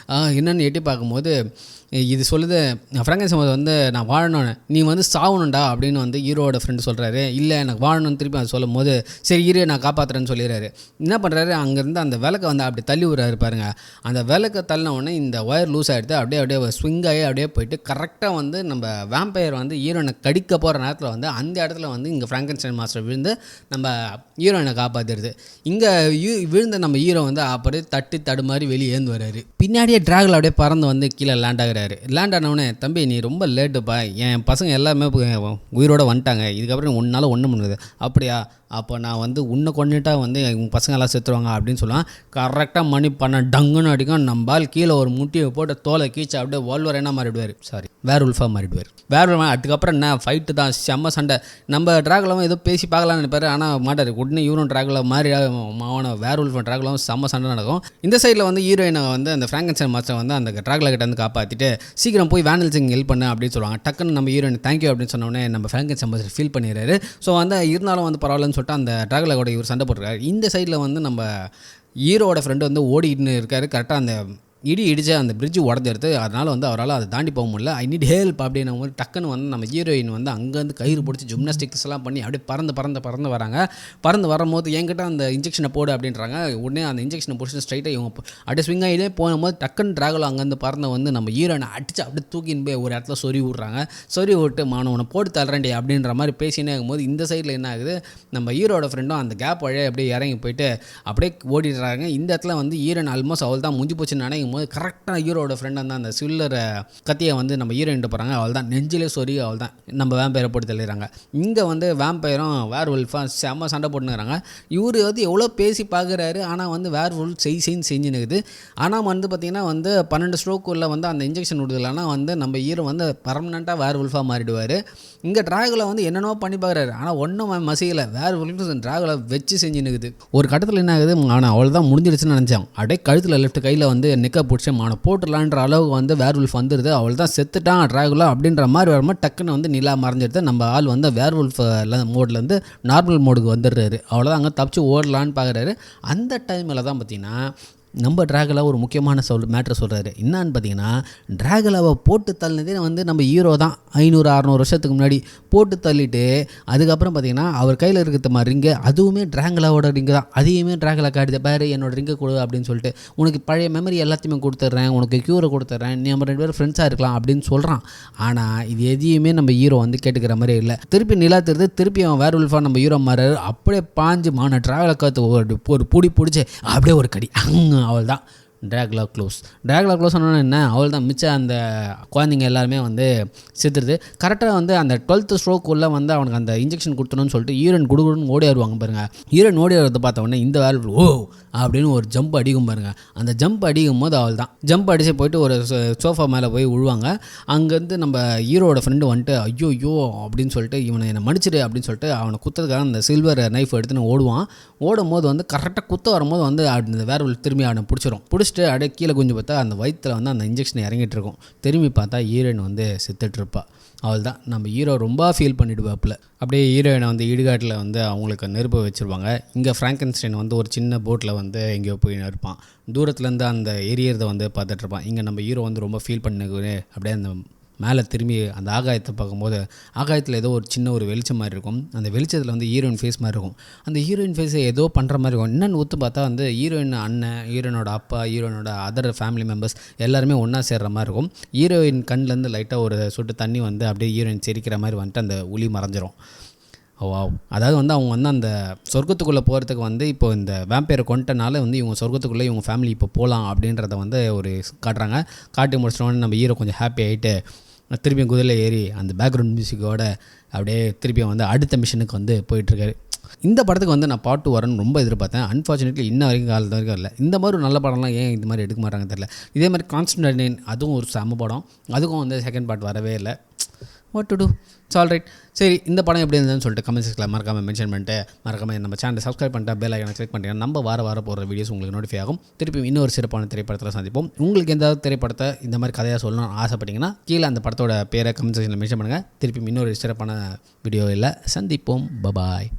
என்னென்னு எட்டி பார்க்கும்போது இது சொல்லுது, ஃப்ராங்கன்ஸ்டைன் வந்து நான் வாழணும்னு நீ வந்து சாவணும்டா அப்படின்னு வந்து ஹீரோட ஃப்ரெண்டு சொல்கிறாரு. இல்லை எனக்கு வாழணும்னு திருப்பி அதை சொல்லும் போது சரி ஹீரோ நான் காப்பாற்றுறேன்னு சொல்லிடுறாரு. என்ன பண்ணுறாரு, அங்கேருந்து அந்த விளக்கை வந்து அப்படி தள்ளி விடுறாரு பாருங்க. அந்த விளக்கை தள்ளின உடனே இந்த ஒயர் லூஸ் ஆகிடுது. அப்படியே ஸ்விங் ஆகி அப்படியே போயிட்டு கரெக்டாக வந்து நம்ம வேம்பயர் வந்து ஹீரோனை கடிக்க போகிற நேரத்தில் வந்து அந்த இடத்துல வந்து இங்கே ஃப்ராங்கன்ஸ்டைன் மாஸ்டர் விழுந்து நம்ம ஹீரோயினை காப்பாற்றிடுது. இங்கே விழுந்த நம்ம ஹீரோ வந்து அப்படியே தட்டி தடுமாறி வெளியே ஏந்து வர்றாரு. பின்னாடியே டிராகல் அப்படியே பறந்து வந்து கீழே லேண்ட் ஆகுறாரு. லேண்ட் ஆனவுடனே தம்பி நீ ரொம்ப லேட்டுப்பா, என் பசங்க எல்லாமே உயிரோடு வந்துட்டாங்க, இதுக்கப்புறம் உன்னால் ஒன்றும் பண்ணுது அப்படியா, அப்போ நான் வந்து உன்னை கொண்டுட்டா வந்து உங்கள் பசங்கள்லாம் செத்துருவாங்க அப்படின்னு சொல்லலாம். கரெக்டாக மணி பண்ண டங்குன்னு அடிக்கும். நம்பால் கீழே ஒரு முட்டியை போட்டு தோலை கீச்சு அப்படியே வால்வர் என்ன மாறிடுவார், சாரி வேர்வுல்ஃபாக மாறிடுவார். அதுக்கப்புறம் என்ன ஃபைட்டு தான், செம்ம சண்டை. நம்ம ட்ராகுலாவும் ஏதோ பேசி பார்க்கலான்னு நினைப்பாரு, ஆனால் மாட்டார். உடனே இவரும் ட்ராகுலா மாறி அவனை வேர்வுல்ஃபும் ட்ராகுலாவும் செம்ம சண்டை நடக்கும். இந்த சைடில் வந்து ஹீரோயினை வந்து அந்த ஃப்ராங்கன்ஸ்டைன் மாஸ்டர் வந்து அந்த ட்ராகுலா கிட்ட வந்து காப்பாற்றிட்டு சீக்கிரம் போய் வேன் ஹெல்சிங் ஹெல்ப் பண்ணு அப்படின்னு சொல்லுவாங்க. டக்குன்னு நம்ம ஹீரோயின் தேங்க்யூ அப்படின்னு சொன்னோடனே நம்ம ஃப்ராங்கன்ஸ்டைன் மாஸ்டர் ஃபீல் பண்ணிடுறாரு. ஸோ வந்து இருந்தாலும் வந்து பரவாயில்லன்னு சொல்லிட்டு அந்த ட்ராகுலா கூட இவர் சண்டை போட்டுருக்காரு. இந்த சைடில் வந்து நம்ம ஹீரோவோட ஃப்ரெண்டு வந்து ஓடிட்டு இருக்காரு. கரெக்டாக அந்த இடிச்சு அந்த பிரிட்ஜ் உடஞ்சிருது. அதனால் வந்து அவரால் அதை தாண்டி போக முடியல. ஐ நீட் ஹெல்ப் அப்படின்னும் போது டக்குன்னு வந்து நம்ம ஹீரோயின் வந்து அங்கேருந்து கயிறு பிடிச்சி ஜிம்னாஸ்டிக்ஸ் எல்லாம் பண்ணி அப்படியே பறந்து வராங்க. பறந்து வரும்போது என்கிட்ட அந்த இன்ஜெக்ஷனை போடு அப்படின்றாங்க. உடனே அந்த இன்ஜெக்ஷனை பிடிச்சி ஸ்ட்ரைட்டாக இவங்க அப்படியே ஸ்விங் ஆகிட்டே போகும்போது டக்குன்னு ட்ராகலோ அங்கேருந்து பறந்து வந்து நம்ம ஹீரோயினை அடித்து அப்படியே தூக்கின்னு போய் ஒரு இடத்துல சொறி விட்றாங்க. சொறி விட்டு மானவனை போட்டு தள்ளுறேன்டி அப்படின்ற மாதிரி பேசினே இருக்கும்போது இந்த சைடில் என்ன ஆகுது, நம்ம ஹீரோட ஃப்ரெண்டும் அந்த கேப் வழியாக அப்படியே இறங்கி போயிட்டு அப்படியே ஓடிடுறாங்க. இந்த இடத்துல வந்து ஹீரோயின் ஆல்மோஸ்ட் அவள் தான் முடிஞ்சு போச்சுன்னு நினைக்கும் போது கரெக்டாக ஹீரோட ஃப்ரெண்ட் வந்து அந்த சில்லர் கத்தியை வந்து நம்ம ஹீரோயின்ட்டு போகிறாங்க. அவள் தான் நெஞ்சிலே சொறி அவள் தான் நம்ம வேம்பயரை போட்டு தள்ளிடுறாங்க. இங்கே வந்து வேம்பயரும் வேர் உல்ஃபாக செம்ம சண்டை போட்டுனுறாங்க. இவர் வந்து எவ்வளோ பேசி பார்க்குறாரு, ஆனால் வந்து வேர் உல்ஃப் செஞ்சுனுக்குது. ஆனால் வந்து பார்த்திங்கன்னா வந்து 12 ஸ்ட்ரோக்குள்ளே வந்து அந்த இன்ஜெக்ஷன் விடுதலைன்னா வந்து நம்ம ஹீரோ வந்து பர்மனெண்ட்டாக வேர் உல்ஃபாக மாறிடுவார். இங்கே ட்ராகுலா வந்து என்னென்னோ பண்ணி பார்க்குறாரு, ஆனால் ஒன்றும் மசியலை. வேர் உல்ஃப் ட்ராகுலா வச்சு செஞ்சுனுக்குது. ஒரு கட்டத்தில் என்ன ஆகுது, ஆனால் அவள் தான் முடிஞ்சிடுச்சுன்னு நினச்சான். அப்படியே கழுத்தில் லெஃப்ட் கையில் வந்து நிற்க பிடிச்சி மான போட்டுடலான்ற அளவுக்கு வந்து வேர் உல்ஃப் வந்துடுது. அவள் தான் செத்துட்டான் ட்ராகுலா அப்படின்ற மாதிரி வரும்போது டக்குன்னு வந்து நிலா மறைஞ்சிடுது. நம்ம ஆள் வந்து வேர் உல்ஃப் மோட்லேருந்து நார்மல் மோடுக்கு வந்துடுறாரு. அவ்வளோதான் அங்கே தப்பிச்சு ஓடலான்னு பார்க்குறாரு. அந்த டைமில் தான் பார்த்திங்கன்னா நம்ம ட்ராகுலா ஒரு முக்கியமான மேட்ரு சொல்கிறாரு. என்னான்னு பார்த்தீங்கன்னா, ட்ராகுலாவை போட்டு தள்ளினதே வந்து நம்ம ஹீரோ தான் 500-600 வருஷத்துக்கு முன்னாடி போட்டு தள்ளிட்டு அதுக்கப்புறம் பார்த்தீங்கன்னா அவர் கையில் இருக்கிற ரிங்கு அதுவுமே ட்ராகுலாவோட ரிங்கு தான். அதையுமே ட்ராகுலா காட்டுது, பாரு என்னோட ரிங்கை கொடு அப்படின்னு சொல்லிட்டு, உனக்கு பழைய மெமரி எல்லாத்தையுமே கொடுத்துட்றேன், உனக்கு க்யூரை கொடுத்துட்றேன், நம்ம 2 பேரும் ஃப்ரெண்ட்ஸாக இருக்கலாம் அப்படின்னு சொல்கிறான். ஆனால் இது எதையுமே நம்ம ஹீரோ வந்து கேட்டுக்கிற மாதிரி இல்லை. திருப்பி நிலா திருது, திருப்பி அவன் வேர் உல்ஃபாக நம்ம ஹீரோ மாறாரு. அப்படியே பாஞ்சு மான ட்ராகுலா காத்து ஒரு பிடிச்சி அப்படியே ஒரு கடி அவள் தான் ட்ராகுலா க்ளோஸ் ஆனால் என்ன, அவள் தான் மிச்சம் அந்த குழந்தைங்க எல்லாருமே வந்து செத்துருது. கரெக்டாக வந்து அந்த 12th ஸ்ட்ரோக்குள்ளே வந்து அவனுக்கு அந்த இன்ஜெக்ஷன் கொடுத்தணும்னு சொல்லிட்டு ஹீரோயின் குடுகுடுன்னு ஓடி வருவாங்க பாருங்கள். ஹீரோயின் ஓடி வரதை பார்த்த உடனே இந்த வேல் ஓ அப்படின்னு ஒரு ஜம்ப் அடிக்கும் பாருங்கள். அந்த ஜம்ப் அடிக்கும் போது அவள் தான் ஜம்ப் அடித்து போயிட்டு ஒரு சோஃபா மேலே போய் விழுவாங்க. அங்கேருந்து நம்ம ஹீரோட ஃப்ரெண்டு வந்துட்டு ஐயோ அப்படின்னு சொல்லிட்டு இவனை என்னை மன்னிச்சிடு அப்படின்னு சொல்லிட்டு அவனை குத்துறதுக்காக அந்த சில்வர் நைஃப் எடுத்துன்னு ஓடுவான். ஓடும் போது வந்து கரெக்டாக குத்த வரும்போது வந்து அந்த வேர் திரும்பி அவனை பிடிச்சிட்டு அப்படியே கீழே குஞ்சு பார்த்தா அந்த வயிற்றில் வந்து அந்த இன்ஜெக்ஷன் இறங்கிட்டு இருக்கும். திரும்பி பார்த்தா ஹீரோயின் வந்து செத்துட்ருப்பா. அவள் தான் நம்ம ஹீரோ ரொம்ப ஃபீல் பண்ணிவிடுவாப்பில். அப்படியே ஹீரோயினை வந்து இடுகாட்டில் வந்து அவங்களுக்கு நெருப்பு வச்சுருவாங்க. இங்கே ஃப்ராங்கன்ஸ்டைன் வந்து ஒரு சின்ன போட்டில் வந்து எங்கேயோ போய் இருப்பான். தூரத்துலேருந்து அந்த எரியறதை வந்து பார்த்துட்ருப்பான். இங்கே நம்ம ஹீரோ வந்து ரொம்ப ஃபீல் பண்ணுது. அப்படியே அந்த மேலே திரும்பி அந்த ஆகாயத்தை பார்க்கும்போது ஆகாயத்தில் ஏதோ ஒரு சின்ன ஒரு வெளிச்சம் மாதிரி இருக்கும். அந்த வெளிச்சத்தில் வந்து ஹீரோயின் ஃபேஸ் மாதிரி இருக்கும். அந்த ஹீரோயின் ஃபேஸை ஏதோ பண்ணுற மாதிரி இருக்கும். என்னென்னு ஒத்து பார்த்தா வந்து ஹீரோயின் அண்ணன், ஹீரோயினோட அப்பா, ஹீரோயினோட அதர் ஃபேமிலி மெம்பர்ஸ் எல்லாருமே ஒன்றா சேர்கிற மாதிரி இருக்கும். ஹீரோயின் கண்ணிலேருந்து லைட்டாக ஒரு சொட்டு தண்ணி வந்து அப்படியே ஹீரோயின் சிரிக்கிற மாதிரி வந்துட்டு அந்த ஒளி மறைஞ்சிரும். அதாவது வந்து அவங்க வந்து அந்த சொர்க்கத்துக்குள்ளே போகிறதுக்கு வந்து இப்போ இந்த வேம்பயரை கொண்டனால வந்து இவங்க சொர்க்கத்துக்குள்ளே இவங்க ஃபேமிலி இப்போ போகலாம் அப்படின்றத வந்து ஒரு காட்டுறாங்க. காட்டி முடிச்சிட்டோன்னு நம்ம ஹீரோ கொஞ்சம் ஹாப்பி ஆகிட்டு திருப்பியும் குதிரையில் ஏறி அந்த பேக்ரவுண்ட் மியூசிக்கோட அப்படியே திருப்பியும் வந்து அடுத்த மிஷனுக்கு வந்து போயிட்டுருக்காரு. இந்த படத்துக்கு வந்து நான் பார்ட் 2 வரணும்னு ரொம்ப எதிர்பார்த்தேன். அன்ஃபார்ச்சுனேட்லி இன்ன வரைக்கும் காலத்து வரைக்கும் இல்லை. இந்த மாதிரி ஒரு நல்ல படம்லாம் ஏன் இது மாதிரி எடுக்க மாட்டாங்கன்னு தெரியல. இதே மாதிரி கான்ஸ்டன்டைன் அதுவும் ஒரு செம படம், அதுக்கும் வந்து செகண்ட் பார்ட் வரவே இல்லை. What to do, it's all right. சரி, இந்த படம் எப்படி இருந்ததுன்னு சொல்லிட்டு கமெண்ட் செக்ஷனில் மறக்காமல் மென்ஷன் பண்ணிட்டு மறக்காமல் நம்ம சேனலை சப்ஸ்கிரைப் பண்ணிட்டு பெல் ஐக்கானை கிளிக் பண்ணிட்டீங்கன்னா நம்ம வார போகிற வீடியோஸ் உங்களுக்கு நோட்டிஃபை ஆகும். திருப்பி இன்னொரு சிறப்பான திரைப்படத்தில் சந்திப்போம். உங்களுக்கு எந்த திரைப்படத்தை இந்த மாதிரி கதையாக சொல்லணும்னு ஆசைப்பட்டீங்கன்னா கீழே அந்த படத்தோட பேரை கமெண்ட் செக்ஷனில் மென்ஷன் பண்ணுங்கள். திருப்பி இன்னொரு சிறப்பான வீடியோவில் சந்திப்போம். பபாய்.